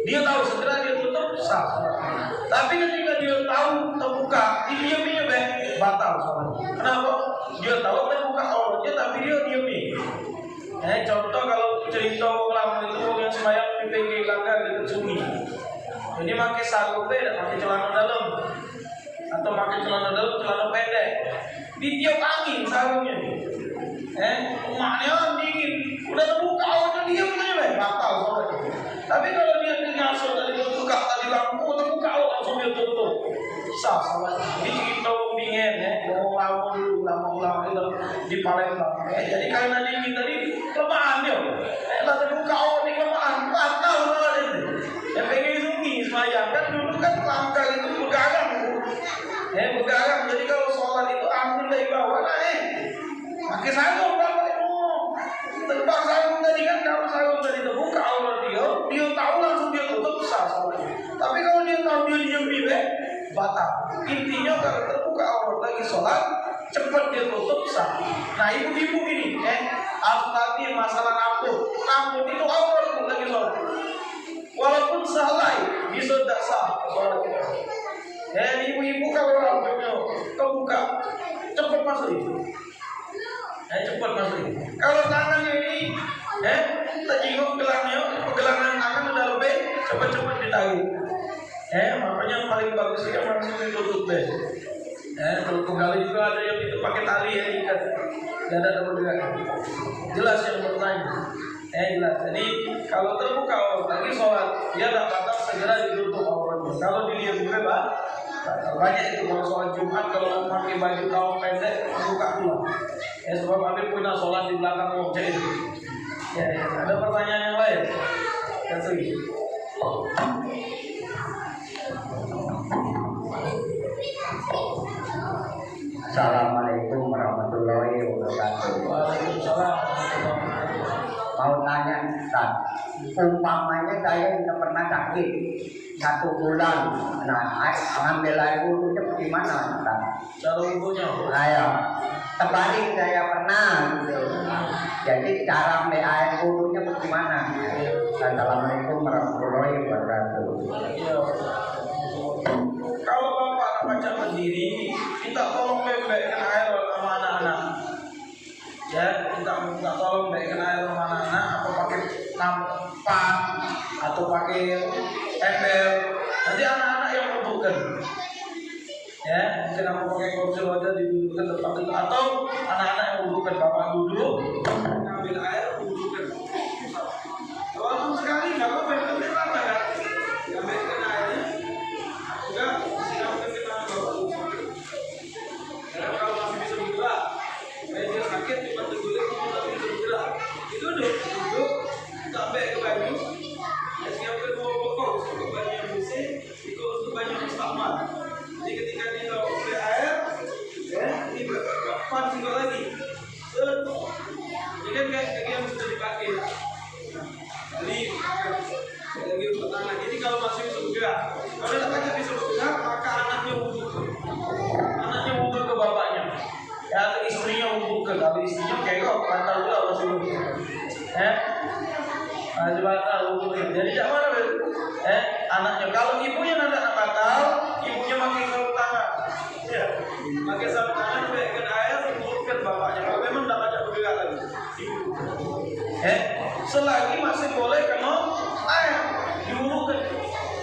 Dia tahu segera dia tutup, sah. Tapi ketika dia tahu terbuka, diam-diam batal sholatnya. Kenapa? Dia tahu terbuka auratnya tapi dia diam. Contoh kalau cerita orang lama itu yang sembahyang di pinggir langgar dekat sungai. Jadi pakai sarung dan pakai celana dalam. Atau pakai celana dalam, celana pendek, ditiup angin sarungnya, rumahnya dingin, udah terbuka auratnya diam aja, batal sholatnya. Tapi kalau dia ngasuh tadi terbuka tadi lampu terbuka aurat langsung dia tutup, sah sholatnya. Ini kita pingin, mau lama dulu, lama-lama itu di Palembang. Jadi karena dingin tadi kelemahan dia, terbuka auratnya kelemahan, batal sholatnya. Yang pengen sungi semayang kan dulu kan langkah itu bergarang. Bergarang, jadi kalau sholat itu ambil dari bawah pakai sarung terbang sarung tadi kan, kalau sarung tadi terbuka aurat dia tahu langsung dia tutup, sah sholatnya. Tapi kalau dia tahu dia diam batal. Intinya kalau terbuka aurat lagi sholat cepat dia tutup, sah. Nah ibu-ibu ini harus tadi masalah rambut itu aurat lagi sholat, walaupun sehelai bisa tidak sah sholat kita. Ibu-ibu kalau rambutnya kebuka, cepat masuk itu. Cepat masuk itu. Kalau tangannya ini, terjinguk gelangan tangan udah lebih, cepat-cepat ditarik. Makanya yang paling bagus itu langsung ditutup deh. Kalau penggali juga ada yang itu pakai tali ikat, tidak ada bergerak. Jelas yang bertanya. Jelas. Jadi kalau terbuka lagi sholat, dia tidak batas segera ditutup auratnya. Kalau dilihat juga Pak, banyak itu kalau sholat Jumat kalau pakai baju kaos pendek buka dulu. Ya sebab Habib punya sholat di belakang wajah itu. Ya, ada pertanyaan yang lain? Kasih. Assalamualaikum warahmatullahi wabarakatuh. Waalaikumsalam. Mau tanya Ustaz, umpamanya saya sudah pernah sakit 1 bulan, nah ambil air wudhu itu gimana Ustaz? Cara wudhunya? Ayo, terbalik saya pernah gitu. Jadi cara ambil air wudhunya bagaimana? Assalamualaikum warahmatullahi wabarakatuh. Iya. Kalau bapak nak baca berdiri, minta tolong bebekkan air sama anak-anak. Ya, minta tolong bebekkan air sama anak-anak, atau pakai nampak, atau pakai ember. Nanti anak-anak yang membutuhkan. Ya, mungkin aku pakai kursi roda didudukkan tempat itu, atau anak-anak yang membutuhkan, bapak duduk, ambil air, dudukkan. Walaupun sekali nggak apa-apa, yang penting apa kan? Ambilkan airnya. Enggak, silakan kita bawa. Karena kalau masih bisa bergerak, dia sakit cuma terguling, tapi bisa bergerak. Itu duduk, sampai ke baju. Ya siapkan 2 botol, satu baju yang bersih, itu untuk baju yang sama. Jadi ketika dia ambil air, ya ini berapa singgah lagi. Jadi kan kayak yang sudah dipakai. Jadi lagi untuk tangan. Jadi kalau masih bisa bergerak, kalau tidak bisa bergerak, maka anaknya wudhu. Anaknya wudhu ke bapaknya. Ya atau istrinya wudhu ke. Kalau istrinya kayak kok batal juga masih wudhu. Masih batal wudhu. Jadi tak mana anaknya. Kalau ibunya nanti nak batal, ibunya pakai sarung tangan. Ya, pakai sarung tangan, berikan air, wudhukan bapaknya. Kalau memang tak banyak bergerak lagi. Selagi masih boleh kena air diwudhukan.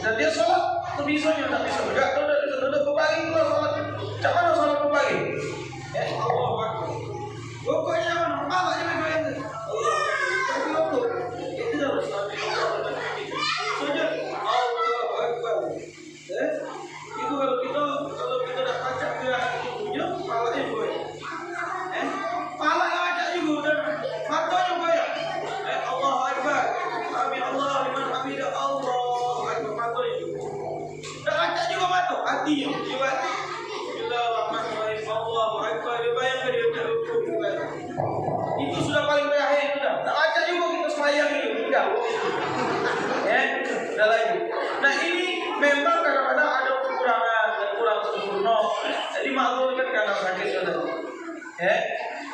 Dan dia sholat sebisanya, tak bisa bergerak. Kalau tidak bisa duduk berbagi pula sholat. Macam mana sholat berbagi? Allah Akbar. Pokoknya apa aja memang itu. Allah Akbar. Itu harus sampai Allah. Sujud. Allah Akbar. Itu kalau kita dah baca gerak itu sujud, kepalanya goyang. Kepala yang baca juga dan matanya goyang. Allah Akbar. Amin Allah liman hamidah Allah Akbar. Matanya juga. Dan baca juga mata, hatinya. Dia baca. Bismillahirrahmanirrahim. Allahu Akbar. Dia bayangkan dia tak rukuk. Itu sudah paling terakhir sudah. Tak baca juga kita semayang ini. Enggak. Dah lagi. Nah ini memang kadang-kadang ada kekurangan dan kurang sempurna. Jadi maklumkan karena sakit sudah.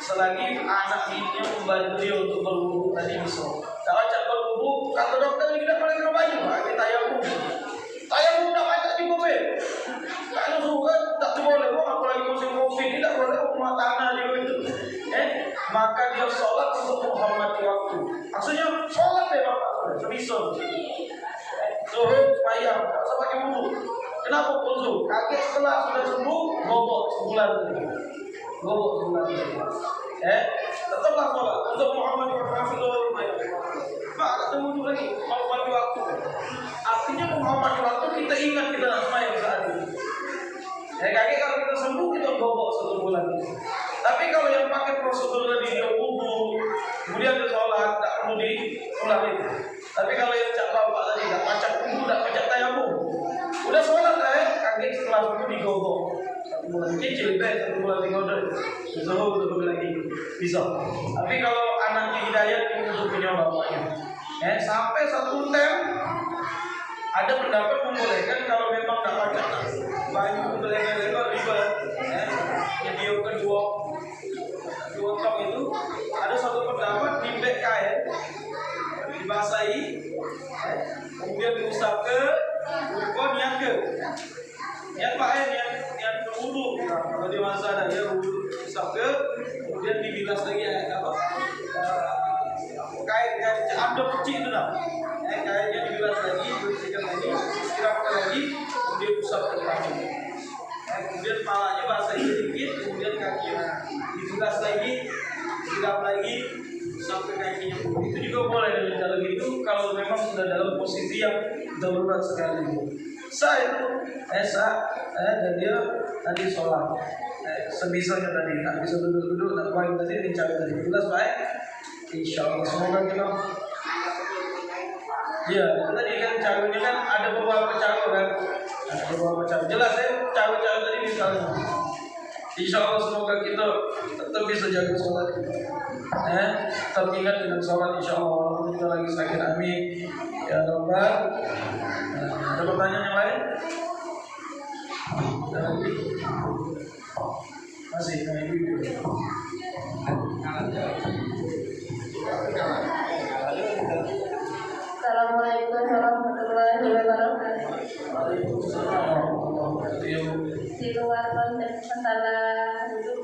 Selagi anak ini membantu dia untuk berwudu tadi bisa. Kalau cak berwudu, kata dokter ini tidak boleh kena baju. Kita tayamum. Tayamum tak baca juga boleh. Kalau suka tak boleh. Apalagi musim COVID tidak boleh rumah tanah juga itu. Maka dia sholat untuk menghormati waktu. Maksudnya sholat deh bapak. Sebisa. Zuhur semayang, tak usah pakai wudu. Kenapa wudu? Kaget setelah sudah sembuh, gobok sebulan lagi. Gobok sebulan lagi. Tetaplah sholat untuk Muhammad wa Rasulullah. Pak, tak ada wudu lagi. Menghormati waktu. Artinya menghormati waktu kita ingat kita nak semayang saat ini. Kaget kalau kita sembuh kita gobok 1 bulan. Tapi kalau yang pakai prosedur tadi dia wudu, kemudian dia sholat, tak perlu diulang itu. Tapi kalau yang cak bapak tadi tak baca wudu, tak baca tayamum, udah sholat kaget setelah itu digobok 1 bulan kecil, 1 bulan digobok, bisa lagi bisa. Tapi kalau anaknya hidayat untuk punya bapaknya, sampai 1 tem ada pendapat membolehkan kalau memang tak baca baju lebar riba, nyediakan 2 top itu. Ada 1 pendapat dibek kain, dibasahi, kemudian diusap ke, niat ke, niat pak niat berwudu. Kalau di masa ada ya wudu, usap ke, kemudian dibilas lagi kain anduk kecil itu dah. Kainnya dibilas lagi, bersihkan lagi, siramkan lagi, kemudian usap ke kaki. Kemudian kepalanya basahi sedikit, kemudian kakinya dibilas lagi, siram lagi, usap ke kakinya. Itu juga boleh dengan cara gitu. kalau memang sudah dalam posisi yang darurat sekali. Dan dia tadi sholat sebisanya tadi, tak bisa duduk-duduk, tak baik tadi, dicari tadi. Jelas baik? Insya Allah semoga kita. Ya, tadi kan caranya kan ada beberapa cara kan, ada beberapa cara. Jelas cara-cara tadi misalnya. Insya Allah semoga kita tetap bisa jaga sholat kita. Tetap ingat dengan sholat insya Allah walaupun kita lagi sakit, amin. Ya Rabbal. Ada pertanyaan yang lain? Masih, Assalamualaikum warahmatullahi wabarakatuh. Di luar konteks masalah hidup,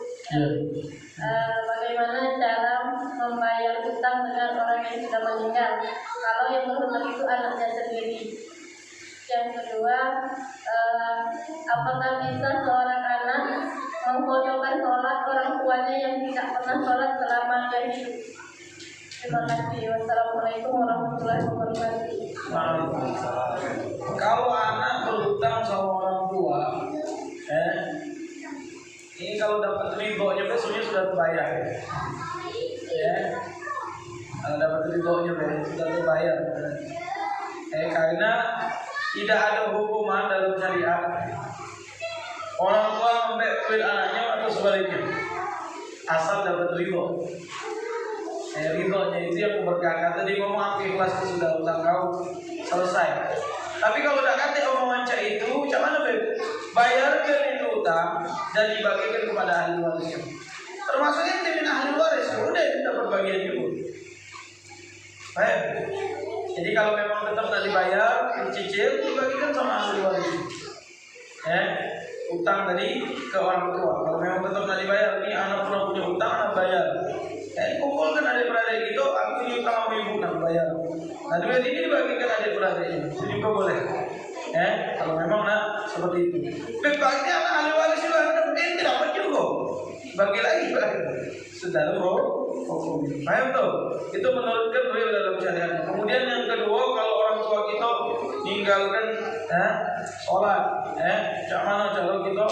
bagaimana cara membayar utang dengan orang yang sudah meninggal kalau yang berhutang itu anaknya sendiri? Yang kedua, apakah bisa seorang anak mengkonyolkan sholat orang tuanya yang tidak pernah sholat selama dia hidup? Terima kasih. Wassalamualaikum warahmatullahi wabarakatuh. Kalau anak berhutang sama orang tua, ini kalau dapat ridhonya besoknya sudah terbayar. Kalau dapat ridhonya sudah terbayar. Karena tidak ada hukuman dalam syariat orang tua memberi anaknya atau sebaliknya, asal dapat ridho. Ridhonya itu yang memberkahkan. Tadi ngomong aku ikhlas sudah utang kau selesai. Tapi kalau tidak kata omongan cak itu, macam mana bayarkan itu utang dan dibagikan kepada ahli warisnya. Termasuk ente dengan ahli waris, udah itu dapat bagian juga. Baik. Jadi kalau memang tetap tidak dibayar, dicicil, dibagikan sama ahli waris. Utang tadi ke orang tua. Kalau memang tetap tidak dibayar, ini anak pernah punya utang, anak bayar. Kumpulkan adik-beradik itu, aku ini utang sama ibu nak bayar. Nah duit ini dibagikan adik-beradiknya, itu juga boleh. Kalau memang nak seperti itu. Bebasnya anak ahli waris juga, ini dapat juga. Bagi lagi, sudah hukum. Paham tuh? Itu menurutkan beliau dalam syariatnya. Kemudian yang kedua, kalau orang tua kita ninggalkan sholat, cak mana kalau kita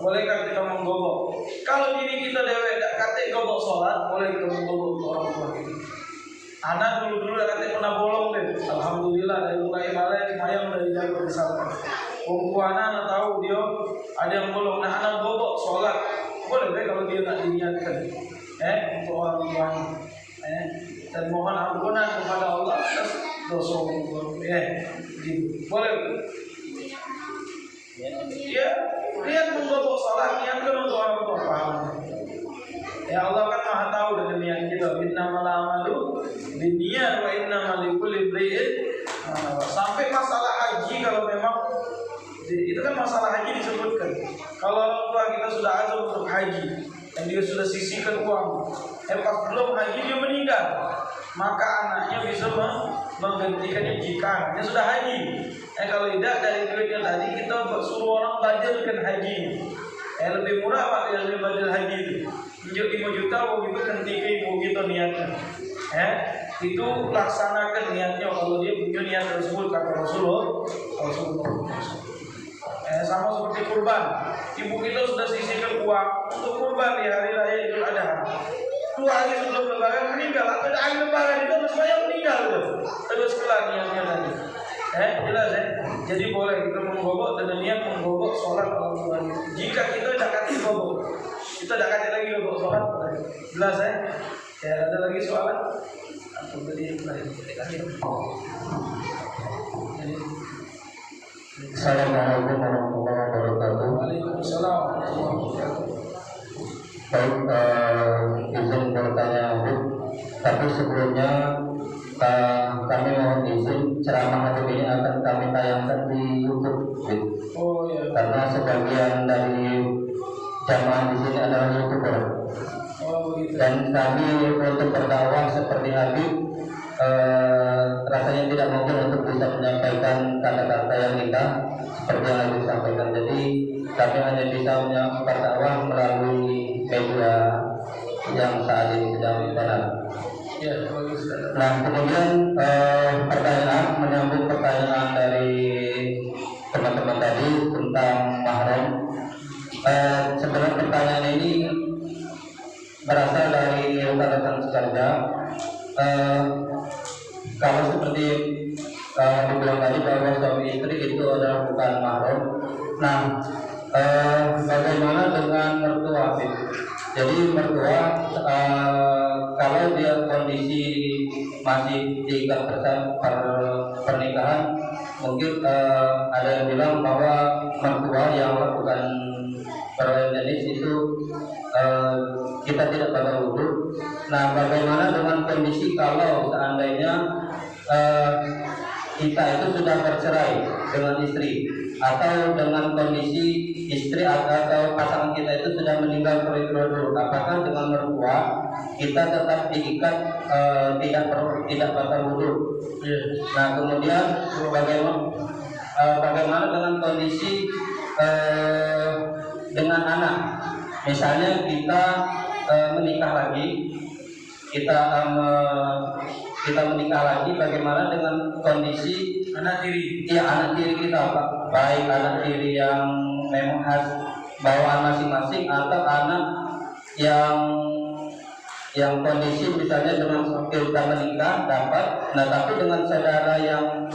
bolehkah kita menggobok? Kalau diri kita dewek tak kata gobok sholat, boleh kita menggobok orang tua kita. Anak dulu kata pernah bolong deh. Alhamdulillah dari mulai balai mayang dari jago besar. Anak tahu dia ada yang bolong. Nah anak gobok sholat boleh deh kalau dia tak diniatkan. Untuk orang tuanya. Dan mohon ampunan kepada Allah atas dosa orang tua. Gitu. Boleh. Ya, niat menggobok sholat, niatkan untuk orang tua paham. Ya Allah kan maha tahu dengan niat kita. Innamal a'malu binniyat wa innamal likulli imri'in. Sampai masalah haji, kalau memang itu kan masalah haji disebutkan. Kalau orang tua kita sudah azam untuk haji dan dia sudah sisihkan uang, pas belum haji dia meninggal, maka anaknya bisa menggantikannya jika anaknya sudah haji. Kalau tidak dari duitnya tadi kita suruh orang badalkan haji. Lebih murah Pak yang lebih badal haji itu. 5 juta begitu gantikan begitu niatnya. Itu laksanakan niatnya kalau dia punya niat tersebut kata Rasulullah. Sama seperti kurban. Ibu kita sudah sisihkan uang untuk kurban di hari raya Idul Adha. 2 hari sebelum lebaran meninggal, atau hari lebaran itu semuanya meninggal tuh. Terus kelar niatnya tadi. Jelas Jadi boleh kita menggobok dengan niat menggobok sholat orang tua. Jika kita tidak kata gobok, kita tidak kata lagi gobok sholat. Jelas ada lagi soalan? Atau tadi Assalamualaikum warahmatullahi wabarakatuh. Waalaikumsalam warahmatullahi wabarakatuh. Baik, izin bertanya, tapi sebelumnya kami mohon izin ceramah hari ini akan kami tayangkan di YouTube. Oh iya. Karena sebagian dari jamaah di sini adalah YouTuber. Oh begitu. Dan kami untuk berdakwah seperti Habib rasanya tidak mungkin untuk bisa menyampaikan kata-kata yang indah seperti yang Habib sampaikan. Jadi kami hanya bisa berdakwah melalui media yang saat ini sedang berjalan. Ya, bagus. Nah, kemudian pertanyaan menyambung pertanyaan dari teman-teman tadi tentang mahram. Sebenarnya pertanyaan ini berasal dari rekan-rekan sekerja. Kalau seperti dibilang tadi bahwa suami istri itu adalah bukan mahram. Nah, bagaimana dengan mertua? Jadi mertua kalau dia kondisi masih diikat pernikahan, mungkin ada yang bilang bahwa mertua yang melakukan perwalian jenis itu kita tidak bakal wudhu. Nah, bagaimana dengan kondisi kalau seandainya kita itu sudah bercerai dengan istri, atau dengan kondisi istri atau pasangan kita itu sudah meninggal terlebih dahulu, apakah dengan mertua kita tetap diikat tidak batal wudhu? Nah, kemudian bagaimana dengan kondisi dengan anak? Misalnya kita menikah lagi, kita menikah lagi, bagaimana dengan kondisi Anak tiri. ya anak tiri kita, Pak? Baik anak tiri yang memang khas bawaan masing-masing, atau anak yang kondisi misalnya dengan kita menikah dapat, nah tapi dengan saudara yang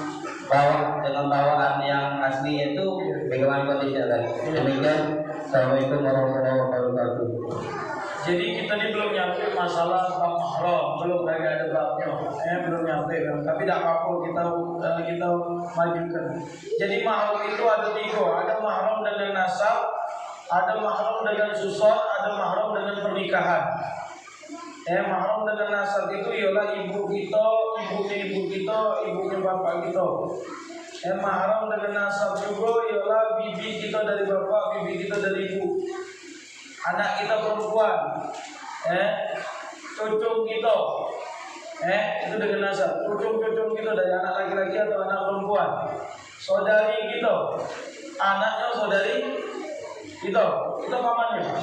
dengan bawaan yang asli itu bagaimana kondisinya tadi? Demikian. Assalamualaikum warahmatullahi wabarakatuh. Jadi kita ini belum nyampe masalah bab mahram, belum lagi ada babnya, belum nyampe, tapi tidak apa-apa kita majukan. Jadi mahram itu ada 3, ada mahram dengan nasab, ada mahram dengan susah, ada mahram dengan pernikahan. Mahram dengan nasab itu ialah ibu kita, ibunya bapak kita. Mahram dengan nasab juga ialah bibi kita dari bapak, bibi kita dari ibu. Anak kita perempuan, cucu kita, itu dengan nasab. Cucu kita dari anak laki-laki atau anak perempuan. Saudari kita, anaknya saudari kita, pamannya,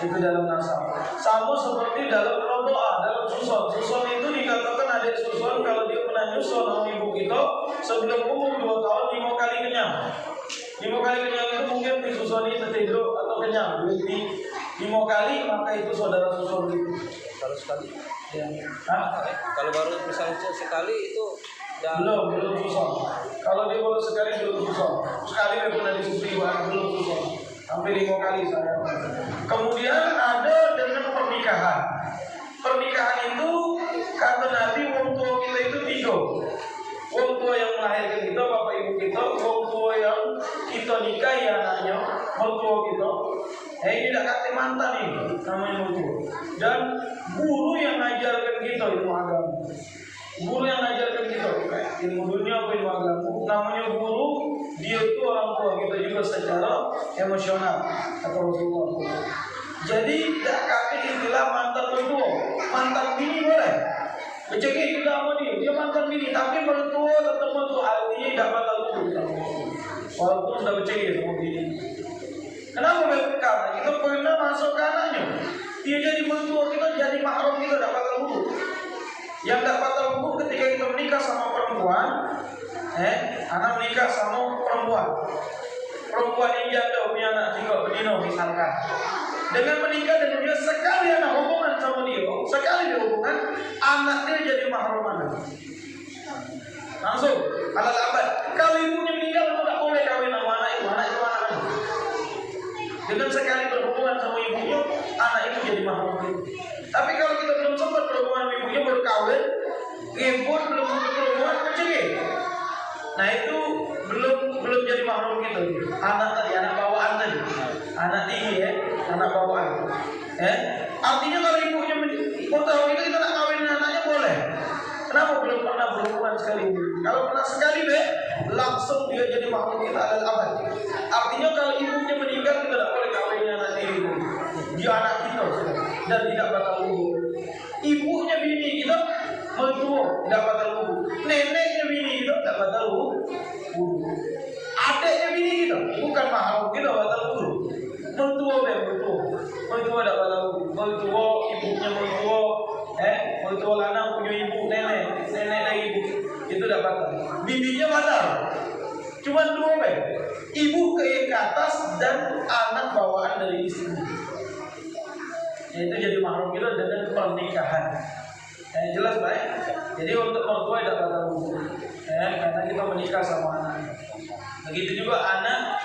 itu dalam nasab. Sama seperti dalam roboah, dalam susun. Susun itu dikatakan adik susun kalau dia pernah nyusun sama ibu kita sebelum umur 2 tahun 5 kali kenyang. 5 kali kenyang itu mungkin disusuni tertidur atau kenyang. Jadi 5 kali maka itu saudara susun itu. Kalau sekali. Ya. Kalau baru misalnya sekali itu belum susun. Kalau dia baru sekali belum susun. Sekali dia pernah disusui belum susun. Sampai 5 kali saya. Kemudian ada dengan pernikahan. Pernikahan itu kata Nabi wong tua kita itu 3. Wong tua yang melahirkan kita, bapak ibu kita, wong tua yang kita nikahi anaknya, mertua kita. Ini tidak kata mantan ini, namanya mertua. Dan guru yang ngajarkan kita ilmu agama. Guru yang ngajarkan kita, ilmu dunia apa ilmu agama. Namanya guru, dia itu orang tua kita juga secara emosional, kata Rasulullah. Jadi tidak kata istilah mantan mertua, mantan bini boleh. Mencegah juga sama dia mantan bini, tapi mertua tetap mertua, artinya tidak batal wudhu. Walaupun sudah mencegah sama bini. Kenapa mereka? Karena kita pernah masuk ke anaknya. Dia jadi mertua kita, jadi mahram kita, tidak batal wudhu. Yang tidak batal wudhu ketika kita menikah sama perempuan, anak menikah sama perempuan. Perempuan ini janda punya anak juga bedino misalkan. Dengan menikah dengan dia sekali anak hubungan sama dia, sekali dia hubungan, anak dia jadi mahram anak. Langsung, alal abad. Kalau ibunya meninggal, tidak boleh kawin sama anak itu anak. Dengan sekali berhubungan sama ibunya, anak itu jadi mahram itu. Tapi kalau kita belum sempat berhubungan sama ibunya, baru kawin, ribut, belum sempat berhubungan, mencegah. Nah itu belum jadi mahram kita. Anak tadi, anak bawaan tadi, anak tinggi anak bawaan. Artinya kalau ibunya mau tahu itu kita nak kawin anaknya boleh. Kenapa belum pernah berhubungan sekali? Kalau pernah sekali langsung dia jadi mahram kita alal abad. Artinya kalau ibunya meninggal kita tidak boleh kawin anak tiri. Dia anak kita dan tidak batal wudhu. Ibunya bini kita mertua tidak batal wudhu. Neneknya bini kita tidak batal wudhu. Adiknya bini kita bukan mahram kita batal wudhu. Mertua tidak batal wudhu. Mertua ibunya mertua itu dapat. Bibinya batal. Cuma dua ibu ke atas dan anak bawaan dari istri. Itu jadi mahram kita dengan pernikahan. Jelas baik. Jadi untuk mertua tidak batal wudhu. Karena kita menikah sama anak. Begitu juga anak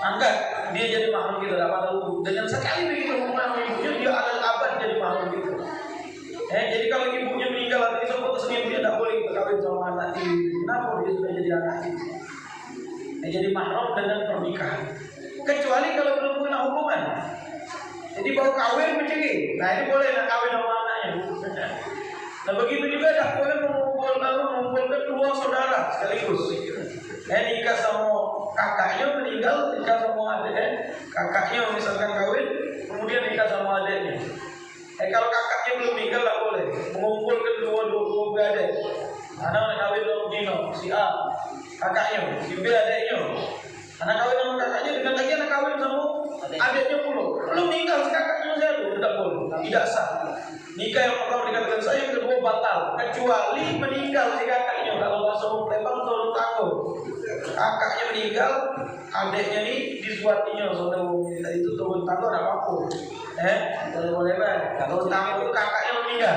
angkat dia jadi mahram kita tidak batal wudhu. Dengan sekali begitu hubungan sama ibunya dia alal abad jadi mahram kita. Jadi kalau ibunya meninggal atau itu putus ibunya tidak boleh kita kawin sama anak ini. Kenapa dia sudah jadi anak itu? Jadi mahram dengan pernikahan. Kecuali kalau belum kena hubungan. Jadi baru kawin mencuri. Nah itu boleh nak kawin sama anaknya. Nah begitu juga tak boleh mengumpulkan dua saudara sekaligus. Nikah sama kakaknya meninggal, nikah sama adik. Kakaknya misalkan kawin, kemudian nikah sama adiknya. Kalau kakaknya belum meninggal tak boleh mengumpulkan dua beradik. Anak kawin sama Dino, si A, kakaknya, si B adiknya. Anak kawin sama kakaknya dengan lagi anak kawin sama adiknya pula. Belum meninggal si kakaknya saya tu tidak boleh, tidak sah. Nikah yang pertama dikatakan saya, yang kedua batal. Kecuali meninggal si kakaknya. Kalau bahasa Lembang turun tanggung. Kakaknya meninggal, adiknya ini disuatinya saudara itu turun tanggung ada apa? Boleh kalau tanggung kakaknya meninggal.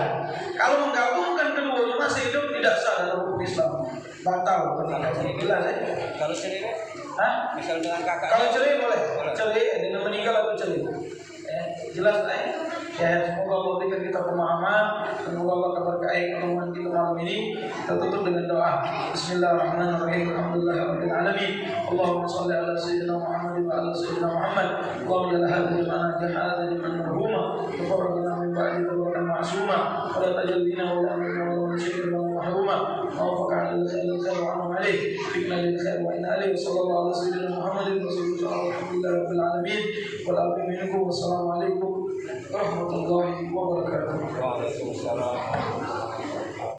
Kalau menggabungkan keduanya masih hidup tidak sah dalam hukum Islam. Batal pernikahannya. Jelas Kalau cerai? Misal dengan kakak. Kalau cerai boleh. Cerai dengan meninggal atau cerai. Jelas semoga Allah berikan kita pemahaman. Semoga Allah berkahi pertemuan kita malam ini. Kita tutup dengan doa. Bismillahirrahmanirrahim. Alhamdulillahirabbil alamin. Allahumma shalli ala sayyidina Muhammad wa ala sayyidina Muhammad. Allahumma ja'al hadhihi al-manajah liman marhuma. Tafarraqna min ba'di tabarrakan ma'suma. Wa la tajallina wa la nusyrik wa mahruma. Wa faqa'na lil khair wa anna alayhi. Fikna lil khair wa inna alayhi. Sallallahu ala sayyidina Muhammadin wa sallallahu alamin. Wal afi minkum. Wassalamualaikum warahmatullahi wabarakatuh. Waalaikumsalam.